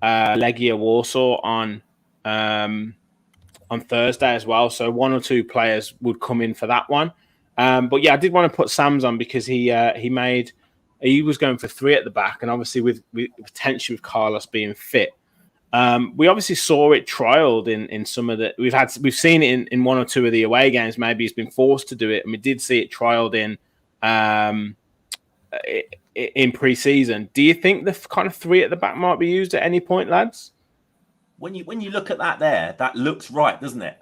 Legia Warsaw on Thursday as well. So 1 or 2 players would come in for that one. But yeah, I did want to put Sam's on because he was going for 3 at the back. And obviously with potentially with Carlos being fit, We obviously saw it trialed in some of the we've seen it in one or two of the away games. Maybe he's been forced to do it, and we did see it trialed in pre-season. Do you think the kind of three at the back might be used at any point, lads? When you look at that there, that looks right, doesn't it?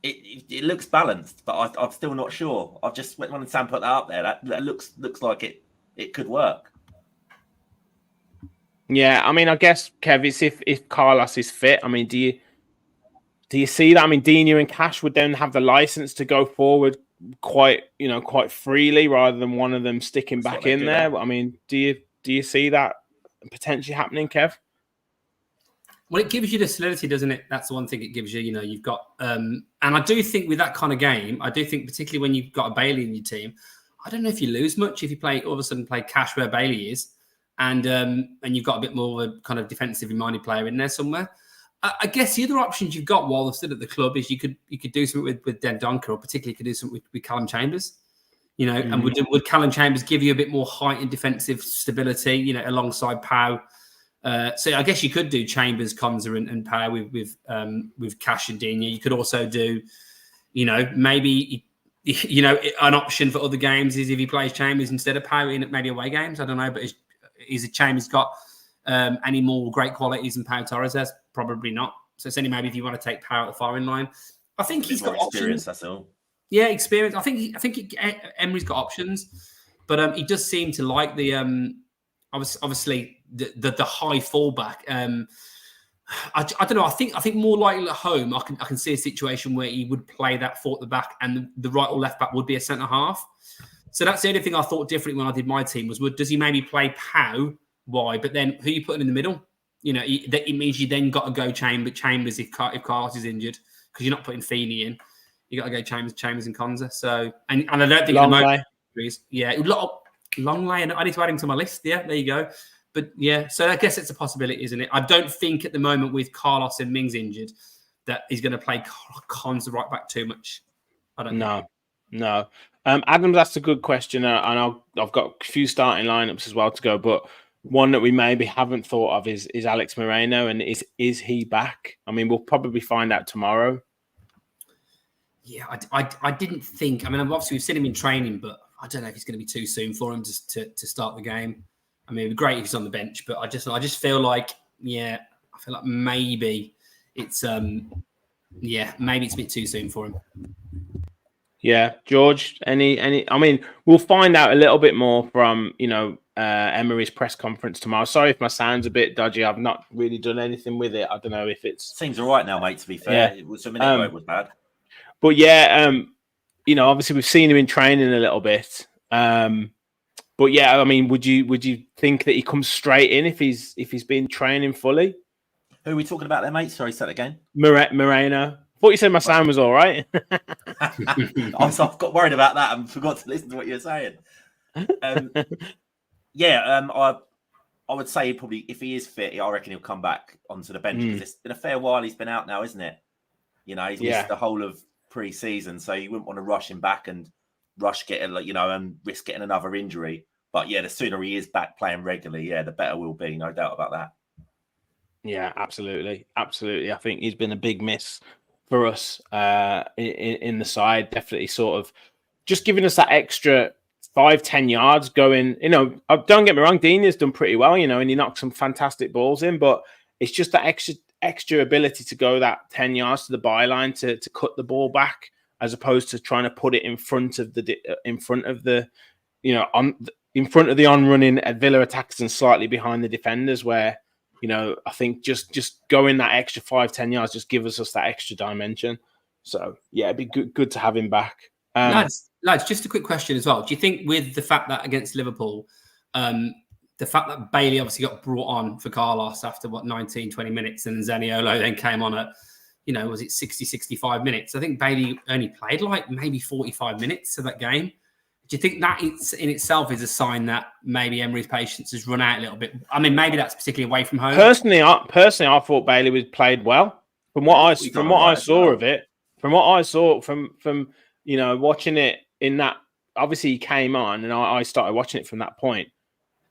It looks balanced, but I'm still not sure. I've just when Sam put that up there, that looks like it could work. Yeah, I mean, I guess Kev, it's if Carlos is fit. I mean, do you see that? I mean, Dina and Cash would then have the license to go forward quite freely rather than one of them sticking back in there. I mean, do you see that potentially happening, Kev? Well, it gives you the solidity, doesn't it? That's the one thing it gives you. You know, you've got, and I do think with that kind of game, I do think particularly when you've got a Bailey in your team, I don't know if you lose much if you all of a sudden play Cash where Bailey is, and you've got a bit more of a kind of defensively minded player in there somewhere. I guess the other options you've got while they're still at the club is you could do something with Dendoncker, or particularly you could do something with Callum Chambers. You know, and would Callum Chambers give you a bit more height and defensive stability? You know, alongside Pau. So I guess you could do Chambers, Konza, and Pau with Cash and Dina. You could also do, you know, maybe an option for other games is if he plays Chambers instead of Pau in maybe away games. I don't know, but is Chambers got any more great qualities than Pau Torres has? Probably not. So it's only maybe if you want to take Pau at the firing line. I think he's got experience. Options. That's all. Yeah, experience. I think Emery's got options, but he does seem to like the obviously the high fallback. I don't know. I think more likely at home, I can see a situation where he would play that four at the back, and the right or left back would be a centre half. So that's the only thing I thought differently when I did my team was, does he maybe play Pau wide, but then who are you putting in the middle? You know, it means you then got to go Chambers if Carlos is injured, because you're not putting Feeney in. You got to go Chambers and Konza. So and I don't think long way. I need to add him to my list. Yeah, there you go. But yeah, so I guess it's a possibility, isn't it? I don't think at the moment with Carlos and Mings injured that he's going to play Konza right back too much. I don't know. No. Adam, that's a good question, and I've got a few starting lineups as well to go, but one that we maybe haven't thought of is Alex Moreno, and is he back? I mean, we'll probably find out tomorrow. Yeah, I didn't think. I mean, obviously we've seen him in training, but I don't know if it's going to be too soon for him to start the game. I mean, it'd be great if he's on the bench, but I just feel like, maybe it's maybe it's a bit too soon for him. Yeah, George, any? I mean, we'll find out a little bit more from Emery's press conference tomorrow. Sorry if my sound's a bit dodgy. I've not really done anything with it. I don't know if it's seems all right now, mate. To be fair, it was a minute ago it was bad. But yeah, obviously we've seen him in training a little bit. But yeah, I mean, would you think that he comes straight in if he's been training fully? Who are we talking about there, mate? Sorry, say that again. Moreno. I thought you said my sound was all right. I've got worried about that and forgot to listen to what you were saying. I would say probably if he is fit, I reckon he'll come back onto the bench because it's been a fair while he's been out now, isn't it? You know, he's missed the whole of pre-season, so you wouldn't want to rush him back and and risk getting another injury. But yeah, the sooner he is back playing regularly, the better we'll be, no doubt about that. Yeah, absolutely. I think he's been a big miss for us in the side. Definitely sort of just giving us that extra 5-10 yards going. Don't get me wrong, Dina's done pretty well, and he knocked some fantastic balls in, but it's just that extra ability to go that 10 yards to the byline to cut the ball back, as opposed to trying to put it in front of the on-running Villa attackers and slightly behind the defenders, where I think just going that extra 5-10 yards just gives us that extra dimension. So yeah, it'd be good to have him back. Lads, just a quick question as well. Do you think with the fact that against Liverpool, the fact that Bailey obviously got brought on for Carlos after 19, 20 minutes, and Zaniolo then came on at, was it 60, 65 minutes? I think Bailey only played like maybe 45 minutes of that game. Do you think that in itself is a sign that maybe Emery's patience has run out a little bit? I mean, maybe that's particularly away from home. Personally, I thought Bailey was played well from what I saw of it. From what I saw from watching it in that. Obviously, he came on, and I started watching it from that point.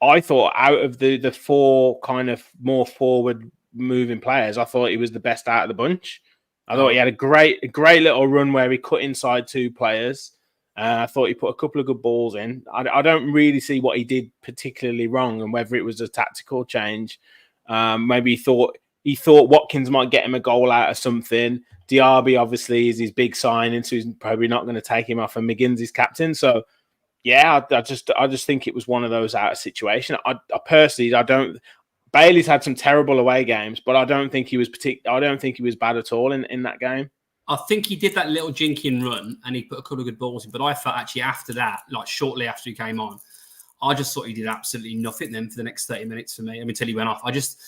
I thought out of the four kind of more forward moving players, I thought he was the best out of the bunch. I thought he had a great little run where he cut inside 2 players. I thought he put a couple of good balls in. I don't really see what he did particularly wrong, and whether it was a tactical change. Maybe he thought Watkins might get him a goal out of something. Diaby obviously is his big signing, so he's probably not going to take him off, and McGinn's his captain. So yeah, I just think it was one of those out of situation. I personally don't. Bailey's had some terrible away games, but I don't think he was bad at all in that game. I think he did that little jinking run and he put a couple of good balls in. But I felt actually after that, like shortly after he came on, I just thought he did absolutely nothing then for the next 30 minutes for me. I mean, until he went off. I just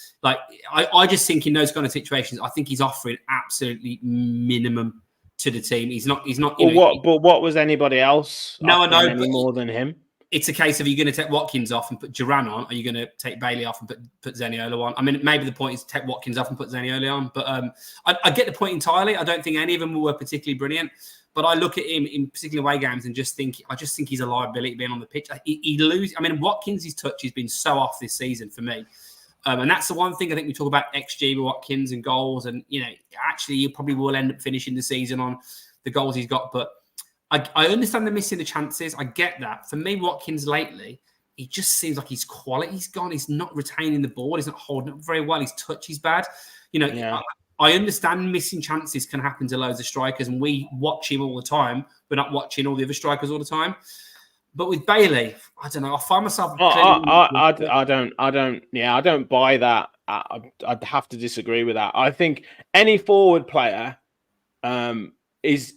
think in those kind of situations, I think he's offering absolutely minimum to the team. He's not. But what was anybody else? No, I know, any more than him. It's a case of, are you going to take Watkins off and put Duran on? Or are you going to take Bailey off and put Zaniolo on? I mean, maybe the point is to take Watkins off and put Zaniolo on. But I get the point entirely. I don't think any of them were particularly brilliant. But I look at him in particular away games and just think he's a liability being on the pitch. He loses. I mean, Watkins' touch has been so off this season for me. And that's the one thing I think we talk about XG with Watkins and goals. And, actually, you probably will end up finishing the season on the goals he's got. But I understand the missing the chances. I get that. For me, Watkins lately, he just seems like his quality's gone. He's not retaining the ball. He's not holding up very well. His touch is bad. I understand missing chances can happen to loads of strikers, and we watch him all the time. We're not watching all the other strikers all the time. But with Bailey, I don't know. I find myself. I don't buy that. I'd have to disagree with that. I think any forward player is.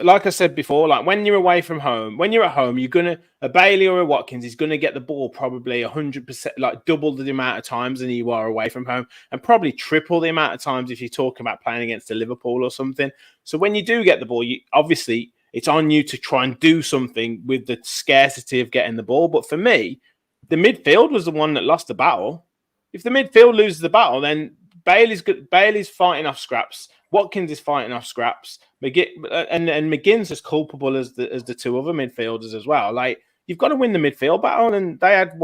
Like I said before, like when you're away from home, when you're at home, a Bailey or a Watkins is gonna get the ball probably 100%, like double the amount of times than you are away from home, and probably triple the amount of times if you're talking about playing against a Liverpool or something. So when you do get the ball, obviously it's on you to try and do something with the scarcity of getting the ball. But for me, the midfield was the one that lost the battle. If the midfield loses the battle, then Bailey's fighting off scraps. Watkins is fighting off scraps. And McGinn's as culpable as the 2 other midfielders as well. Like, you've got to win the midfield battle, and they had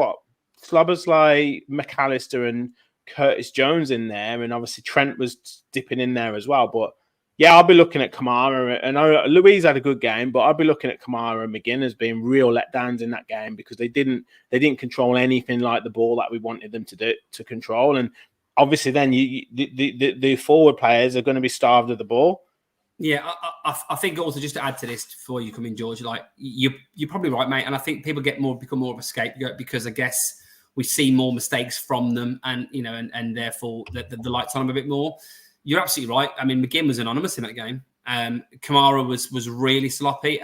slobbers like McAllister and Curtis Jones in there, and obviously Trent was dipping in there as well. But yeah, I'll be looking at Kamara, and Louise had a good game, but I'll be looking at Kamara and McGinn as being real letdowns in that game because they didn't control anything like the ball that we wanted them to control. And obviously, then the forward players are going to be starved of the ball. Yeah, I think also just to add to this before you come in, George, like you're probably right, mate. And I think people become more of a scapegoat because I guess we see more mistakes from them, and and therefore the lights on them a bit more. You're absolutely right. I mean, McGinn was anonymous in that game. Kamara was really sloppy.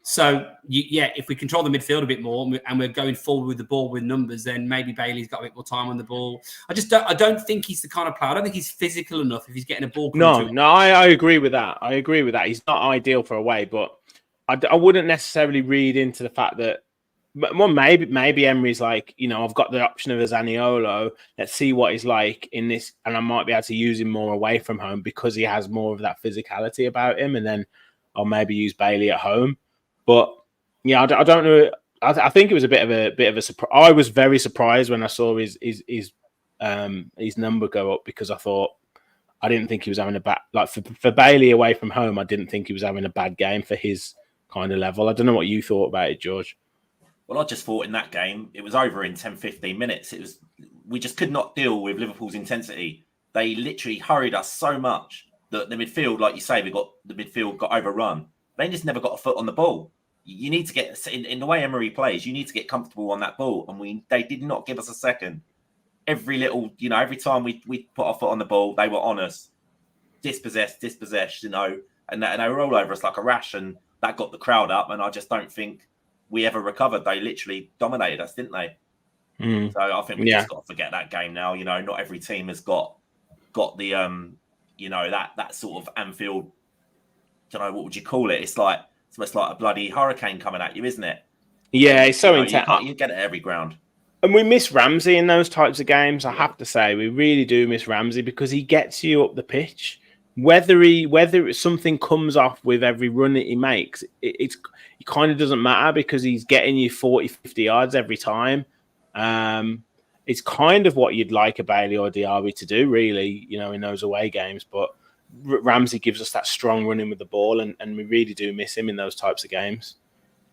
If we control the midfield a bit more and we're going forward with the ball with numbers, then maybe Bailey's got a bit more time on the ball. I don't think he's the kind of player. I don't think he's physical enough if he's getting a ball. I agree with that. He's not ideal for away, but I wouldn't necessarily read into the fact that. Well, maybe Emery's like, I've got the option of a Zaniolo. Let's see what he's like in this, and I might be able to use him more away from home because he has more of that physicality about him, and then I'll maybe use Bailey at home. But yeah, I don't know. I think it was a bit of a surprise. I was very surprised when I saw his number go up because I didn't think he was having a bad, like for Bailey away from home. I didn't think he was having a bad game for his kind of level. I don't know what you thought about it, George. Well, I just thought in that game, it was over in 10, 15 minutes. We just could not deal with Liverpool's intensity. They literally hurried us so much that the midfield, like you say, the midfield got overrun. They just never got a foot on the ball. You need to get, in the way Emery plays, you need to get comfortable on that ball. And they did not give us a second. Every time we put our foot on the ball, they were on us. Dispossessed, and they were all over us like a rash. And that got the crowd up. And I just don't think we ever recovered. They literally dominated us, didn't they? So I think we just got to forget that game now. Not every team has got the that sort of Anfield. Don't know, what would you call it? It's almost like a bloody hurricane coming at you, isn't it? Yeah, it's so intense. You get it at every ground. And we miss Ramsey in those types of games. I have to say, we really do miss Ramsey because he gets you up the pitch. Whether something comes off with every run that he makes, it kind of doesn't matter because he's getting you 40, 50 yards every time. it's kind of what you'd like a Bailey or Diaby to do, really, in those away games. But Ramsey gives us that strong running with the ball, and we really do miss him in those types of games.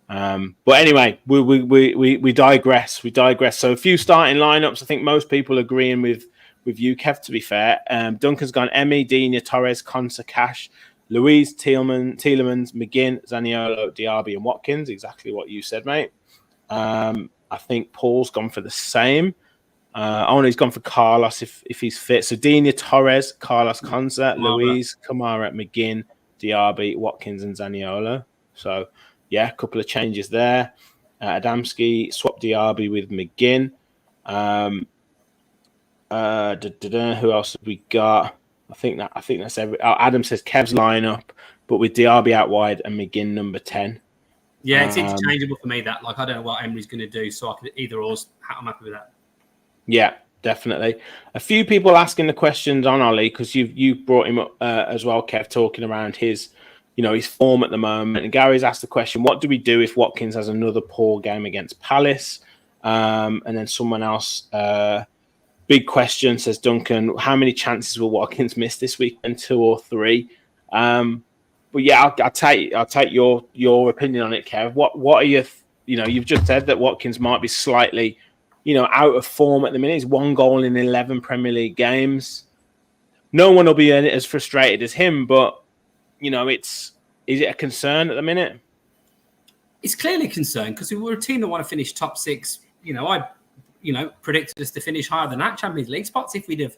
But anyway, we digress. We digress. So a few starting lineups. I think most people agreeing with you, Kev, to be fair. Duncan's gone Emi, Digne, Torres, Konsa, Cash, Louise, Tielemans, McGinn, Zaniolo, Diaby, and Watkins. Exactly what you said, mate. I think Paul's gone for the same. He's gone for Carlos if he's fit. So Digne, Torres, Carlos, Konsa, Louise, Kamara, McGinn, Diaby, Watkins, and Zaniolo. So, yeah, a couple of changes there. Adamski swapped Diaby with McGinn. Who else have we got? I think that's every. Adam says Kev's lineup, but with Diaby out wide and McGinn number 10. Yeah, it's interchangeable for me. That I don't know what Emery's going to do, so I could either or. I'm happy with that. Yeah, definitely. A few people asking the questions on Ollie because you brought him up as well, Kev, talking around his form at the moment. And Gary's asked the question: what do we do if Watkins has another poor game against Palace? And then someone else. Big question, says Duncan. How many chances will Watkins miss this week? And 2 or 3? But yeah, I'll take your opinion on it, Kev. What are your you've just said that Watkins might be slightly out of form at the minute. He's 1 goal in 11 Premier League games. No one will be as frustrated as him, but is it a concern at the minute? It's clearly a concern because we were a team that want to finish top 6. I predicted us to finish higher than that Champions League spots if we'd have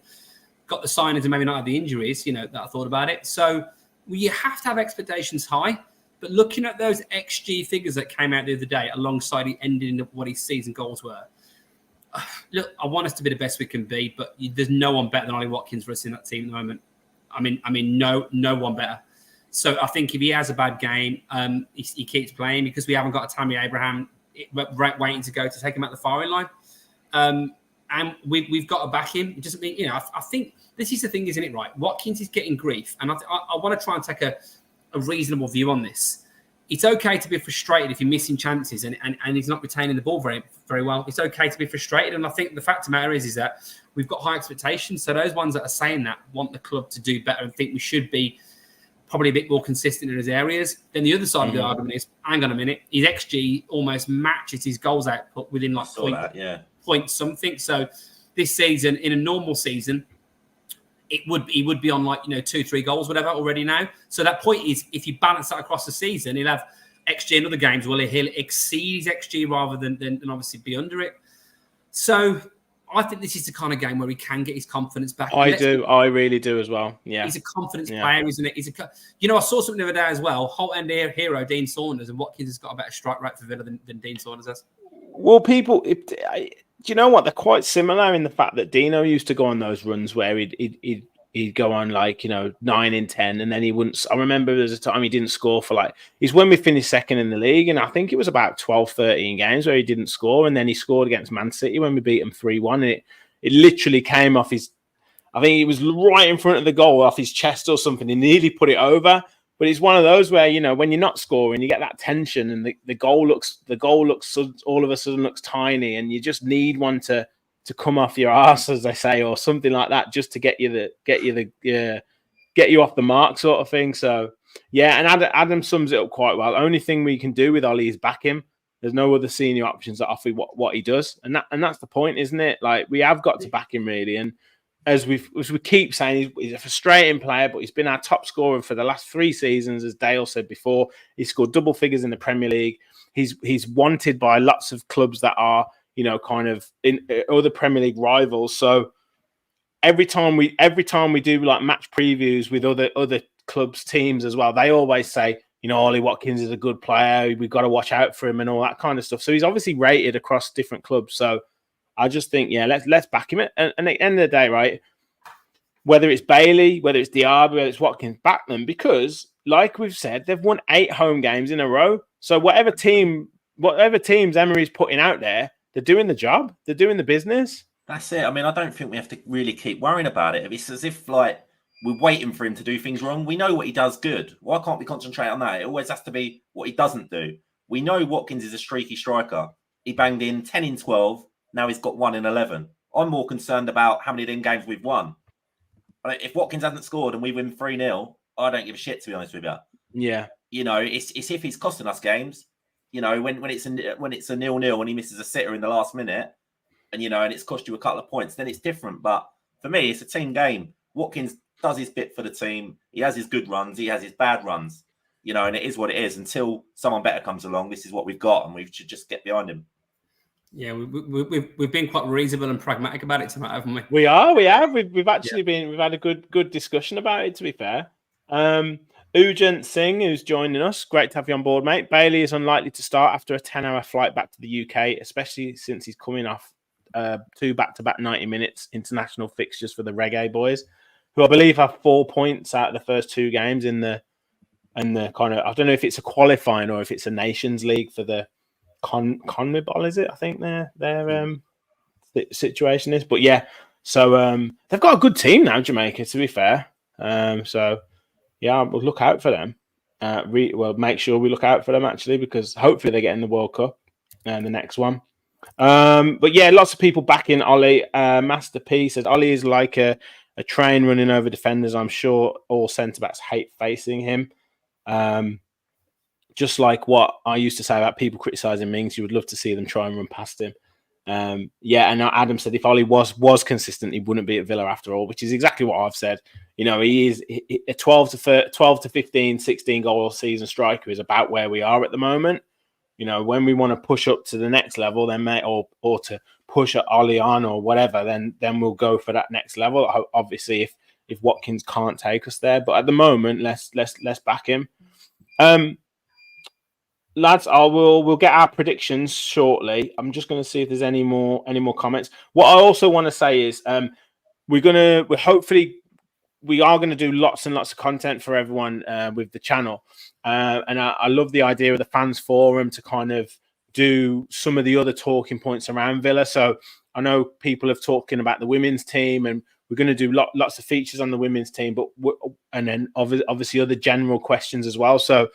got the signings and maybe not had the injuries, that I thought about it. So you have to have expectations high. But looking at those XG figures that came out the other day alongside the ending of what his season goals were, look, I want us to be the best we can be, but there's no one better than Ollie Watkins for us in that team at the moment. I mean, no one better. So I think if he has a bad game, he keeps playing because we haven't got a Tammy Abraham waiting to go to take him out the firing line. And we've got to back him. It doesn't mean, I think this is the thing, isn't it, right? Watkins is getting grief. And I want to try and take a reasonable view on this. It's okay to be frustrated if you're missing chances and he's not retaining the ball very, very well. It's okay to be frustrated. And I think the fact of the matter is that we've got high expectations. So those ones that are saying that want the club to do better and think we should be probably a bit more consistent in his areas. Then the other side of the argument is, hang on a minute, his XG almost matches his goals output within point something. So this season, in a normal season, he would be on 2-3 goals, whatever, already now. So that point is, if you balance that across the season, he'll have XG in other games. Well, he'll exceed his XG rather than obviously be under it. So I think this is the kind of game where he can get his confidence back. I really do as well. Yeah, he's a confidence player, isn't it? I saw something the other day as well. Holt end hero Dean Saunders, and Watkins has got a better strike rate for Villa than Dean Saunders has. Well, people, do you know what? They're quite similar in the fact that Dino used to go on those runs where he'd go on 9 in 10, and then he wouldn't. I remember there was a time he didn't score for he's when we finished second in the league, and I think it was about 12, 13 games where he didn't score, and then he scored against Man City when we beat him 3-1, and it literally came off his. I think he was right in front of the goal, off his chest or something. He nearly put it over. But it's one of those where, when you're not scoring, you get that tension and the goal looks all of a sudden looks tiny, and you just need one to come off your arse, as they say, or something like that, just to get you off the mark sort of thing. So yeah, and Adam sums it up quite well. Only thing we can do with Ollie is back him. There's no other senior options that offer what he does, and that's the point, isn't it? We have got to back him really, and as we keep saying, he's a frustrating player, but he's been our top scorer for the last 3 seasons, as Dale said before. He scored double figures in the Premier League. He's wanted by lots of clubs that are, kind of in other Premier League rivals. So every time we do match previews with other clubs, teams as well, they always say, Ollie Watkins is a good player. We've got to watch out for him and all that kind of stuff. So he's obviously rated across different clubs. So I just think, let's back him. And at the end of the day, right, whether it's Bailey, whether it's Diaby, whether it's Watkins, back them, because, like we've said, they've won 8 home games in a row. So whatever teams Emery's putting out there, they're doing the job. They're doing the business. That's it. I mean, I don't think we have to really keep worrying about it. It's as if, we're waiting for him to do things wrong. We know what he does good. Why can't we concentrate on that? It always has to be what he doesn't do. We know Watkins is a streaky striker. He banged in 10 in 12. Now he's got 1 in 11. I'm more concerned about how many of them games we've won. If Watkins hasn't scored and we win 3-0, I don't give a shit, to be honest with you. Yeah. It's if he's costing us games. When it's a 0-0 and he misses a sitter in the last minute, and it's cost you a couple of points, then it's different. But for me, it's a team game. Watkins does his bit for the team. He has his good runs. He has his bad runs. And it is what it is. Until someone better comes along, this is what we've got, and we should just get behind him. Yeah, we've been quite reasonable and pragmatic about it tonight, haven't we? We are. We have. We've actually we've had a good discussion about it, to be fair. Ujant Singh, who's joining us, great to have you on board, mate. Bailey is unlikely to start after a 10-hour flight back to the UK, especially since he's coming off 2 back-to-back 90 minutes international fixtures for the Reggae Boys, who I believe have 4 points out of the first 2 games in the kind of, I don't know if it's a qualifying or if it's a Nations League for the CONMEBOL, is it? I think their situation is, but yeah. So they've got a good team now, Jamaica, to be fair. So yeah, we'll look out for them. We'll make sure we look out for them, actually, because hopefully they get in the World Cup and the next one. But yeah, lots of people backing Ollie. Master P says Ollie is like a train running over defenders. I'm sure all centre-backs hate facing him. Just like what I used to say about people criticising Mings, you would love to see them try and run past him. Yeah, and Adam said if Ollie was consistent, he wouldn't be at Villa after all, which is exactly what I've said. He is a 12 to 15, 16 goal season striker is about where we are at the moment. When we want to push up to the next level, then or to push at Ollie on or whatever, then we'll go for that next level. Obviously, if Watkins can't take us there, but at the moment, let's back him. Lads, we'll get our predictions shortly. I'm just going to see if there's any more comments. What I also want to say is we are going to do lots and lots of content for everyone with the channel. And I love the idea of the fans forum to kind of do some of the other talking points around Villa. So I know people have talking about the women's team, and we're going to do lots of features on the women's team, and then obviously other general questions as well. So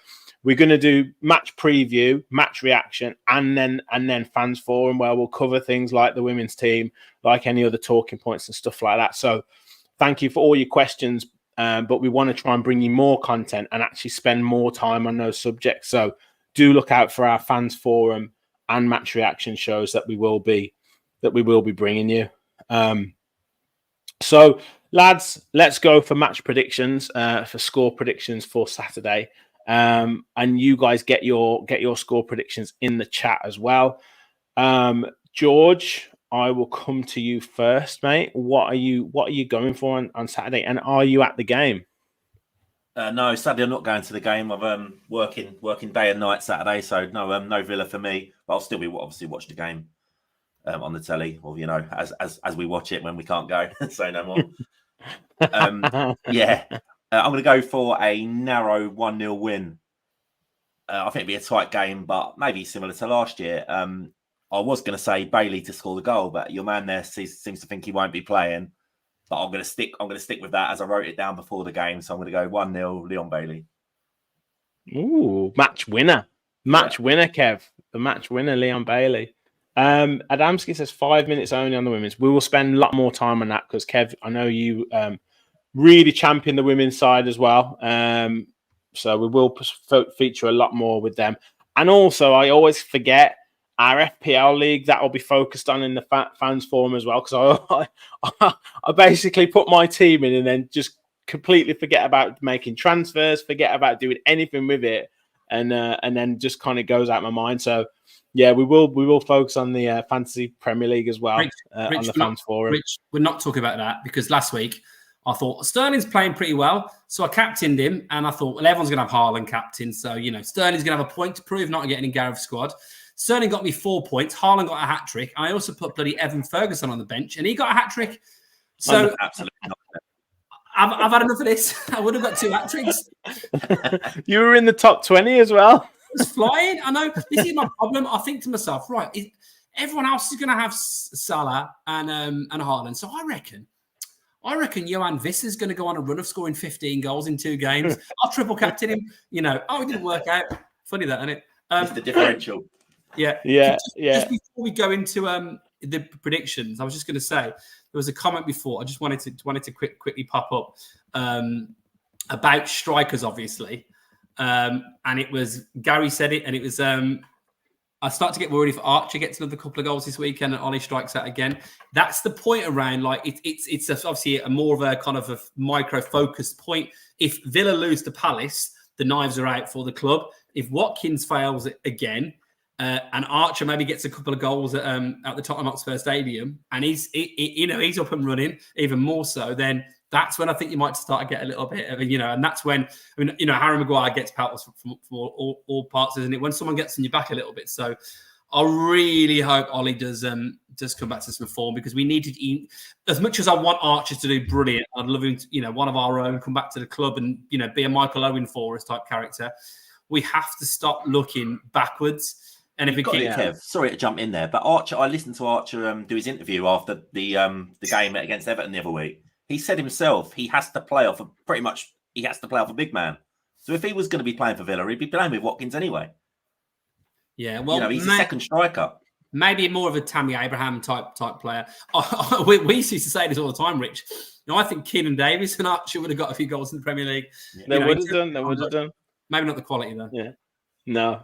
we're going to do match preview, match reaction, and then fans forum, where we'll cover things like the women's team, like any other talking points and stuff like that. So thank you for all your questions, but we want to try and bring you more content and actually spend more time on those subjects. So do look out for our fans forum and match reaction shows that we will be bringing you. So lads, let's go for match predictions, for score predictions for Saturday. And you guys get your score predictions in the chat as well. George, I will come to you first, mate. What are you going for on Saturday? And are you at the game? No, sadly I'm not going to the game. I'm working day and night Saturday, so no Villa for me. But I'll still be obviously watch the game on the telly, or as we watch it when we can't go. So no more. Yeah, I'm going to go for a narrow 1-0 win. I think it'll be a tight game, but maybe similar to last year. I was going to say Bailey to score the goal, but your man there seems to think he won't be playing. But I'm going to stick with that as I wrote it down before the game. So I'm going to go 1-0 Leon Bailey. Ooh, match winner, Kev. The match winner, Leon Bailey. Adamski says 5 minutes only on the women's. We will spend a lot more time on that because Kev, I know you really champion the women's side as well. So we will feature a lot more with them. And also, I always forget our FPL league that will be focused on in the fans forum as well, because I basically put my team in and then just completely forget about making transfers, forget about doing anything with it, and then just kind of goes out my mind. So yeah, we will focus on the Fantasy Premier League as well. On the fans forum. Rich, we're not talking about that because last week I thought Sterling's playing pretty well, so I captained him, and I thought, well, everyone's going to have Haaland captain, so Sterling's going to have a point to prove, not getting in Gareth's squad. Sterling got me 4 points. Haaland got a hat trick. I also put bloody Evan Ferguson on the bench, and he got a hat trick. So absolutely not. I've had enough of this. I would have got 2 hat tricks. You were in the top 20 as well. It's flying. I know. This is my problem. I think to myself, right, everyone else is going to have Salah and Haaland. So I reckon Johan Visser's going to go on a run of scoring 15 goals in 2 games. I'll triple captain him. It didn't work out. Funny that, isn't it? It's the differential. Yeah. Just before we go into the predictions, I was just going to say there was a comment before. I just wanted to quickly pop up about strikers, obviously, and it was Gary said it, and it was. I start to get worried if Archer gets another couple of goals this weekend and Ollie strikes out again. That's the point around, like, it's obviously a more of a kind of a micro-focused point. If Villa lose to Palace, the knives are out for the club. If Watkins fails again, and Archer maybe gets a couple of goals at the Tottenham Hotspur Stadium, and he's up and running even more so, then that's when I think you might start to get a little bit of, and that's when, Harry Maguire gets pelters from all parts, isn't it? When someone gets in your back a little bit. So I really hope Ollie does come back to some form, because we need to eat. As much as I want Archer to do brilliant, I'd love him to, one of our own, come back to the club and, be a Michael Owen for us type character. We have to stop looking backwards. And if we keep, Kev, sorry to jump in there, but Archer, I listened to Archer do his interview after the game against Everton the other week. He said himself he has to play off a big man. So if he was going to be playing for Villa, he'd be playing with Watkins anyway. Yeah, well, he's a second striker. Maybe more of a Tammy Abraham type player. We used to say this all the time, Rich. I think Keenan Davis and Archer would have got a few goals in the Premier League. They would have done. Maybe not the quality though. Yeah. No.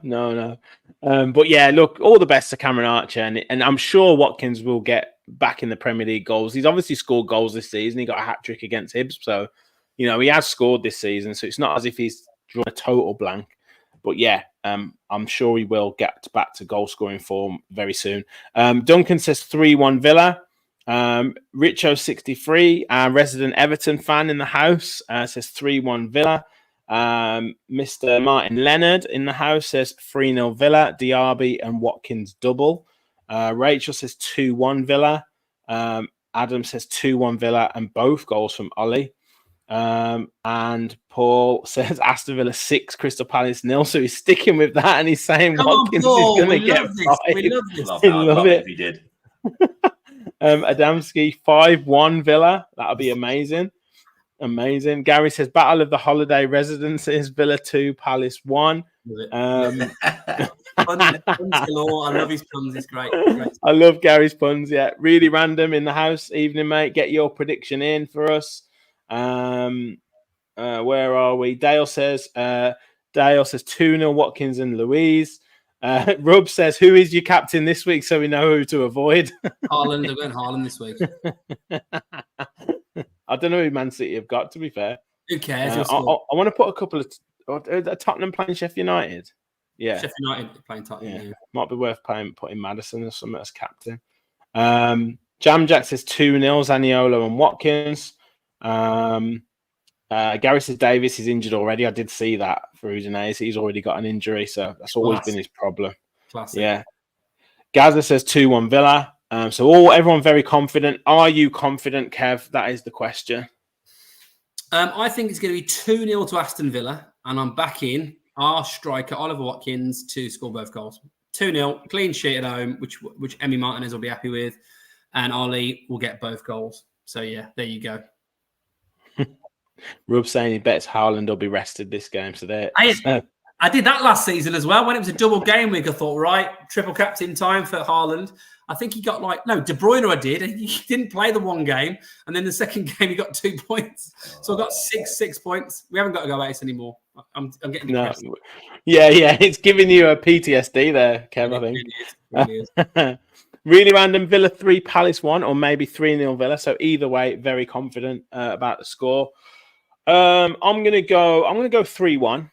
But yeah, look, all the best to Cameron Archer, and I'm sure Watkins will get back in the Premier League goals. He's obviously scored goals this season. He got a hat-trick against Hibs, so he has scored this season. So it's not as if he's drawn a total blank. But yeah, I'm sure he will get back to goal-scoring form very soon. Duncan says 3-1 Villa. Richo63, our resident Everton fan in the house, says 3-1 Villa. Mr. Martin Leonard in the house says 3-0 Villa, Diaby and Watkins double. Rachel says 2-1 Villa. Adam says 2-1 Villa and both goals from Ollie. And Paul says Aston Villa 6, Crystal Palace 0. So he's sticking with that, and he's saying Watkins is going to get 5. We love this. Love it if he did. Adamski 5-1 Villa. That'll be amazing. Amazing. Gary says Battle of the Holiday Residences, Villa 2, Palace 1. Puns galore. I love his puns. It's great. I love Gary's puns. Yeah, really random in the house. Evening, mate. Get your prediction in for us. Where are we? Dale says 2-0 Watkins and Louise. Rub says, who is your captain this week so we know who to avoid? Haaland. They're going Haaland this week. I don't know who Man City have got, to be fair. Who cares? I want to put a couple of Tottenham playing Sheffield United. Yeah, Sheffield United playing Tottenham. Yeah. Might be worth putting Maddison or something as captain. Jam Jack says 2-0 Zaniolo and Watkins. Gary says Davis is injured already. I did see that for Udinese. He's already got an injury, so that's always been his problem. Classic. Yeah. Gaza says 2-1 Villa. So everyone very confident. Are you confident, Kev? That is the question. I think it's going to be 2-0 to Aston Villa, and I'm backing our striker Oliver Watkins to score both goals. 2-0, clean sheet at home, which Emi Martinez will be happy with, and Ollie will get both goals. So yeah, there you go. Rub saying he bets Haaland will be rested this game. So there. I did that last season as well. When it was a double game week, I thought, right, triple captain time for Haaland. I think he got De Bruyne I did. He didn't play the one game. And then the second game, he got 2 points. So I got six points. We haven't got to go ace anymore. I'm getting depressed. No. Yeah. It's giving you a PTSD there, Kev, I think. It is. Really random. Villa 3, Palace 1, or maybe 3-0 Villa. So either way, very confident about the score. I'm gonna go 3-1.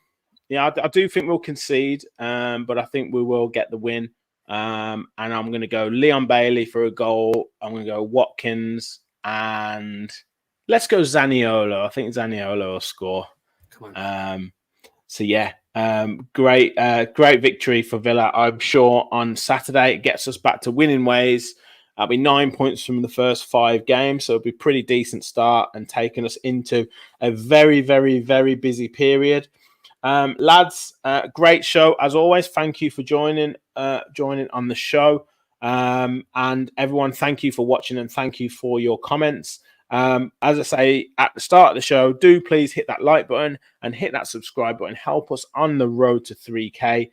Yeah, I do think we'll concede, but I think we will get the win. And I'm going to go Leon Bailey for a goal. I'm going to go Watkins, and let's go Zaniolo. I think Zaniolo will score. Come on. So yeah, great victory for Villa. I'm sure on Saturday it gets us back to winning ways. That'll be 9 points from the first 5 games, so it'll be a pretty decent start and taking us into a very, very, very busy period. Lads, great show as always. Thank you for joining on the show, and everyone, thank you for watching and thank you for your comments. As I say at the start of the show, do please hit that like button and hit that subscribe button. Help us on the road to 3K.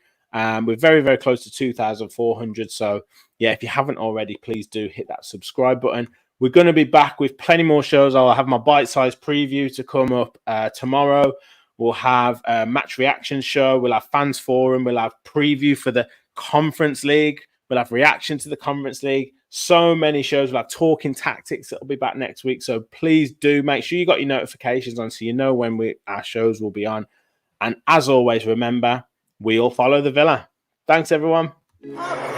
We're very, very close to 2,400. So, yeah, if you haven't already, please do hit that subscribe button. We're going to be back with plenty more shows. I'll have my bite-sized preview to come up tomorrow. We'll have a match reaction show. We'll have fans forum. We'll have preview for the Conference League. We'll have reaction to the Conference League. So many shows. We'll have talking tactics that'll be back next week. So please do make sure you got your notifications on so you know when our shows will be on. And as always, remember, we all follow the Villa. Thanks, everyone. Up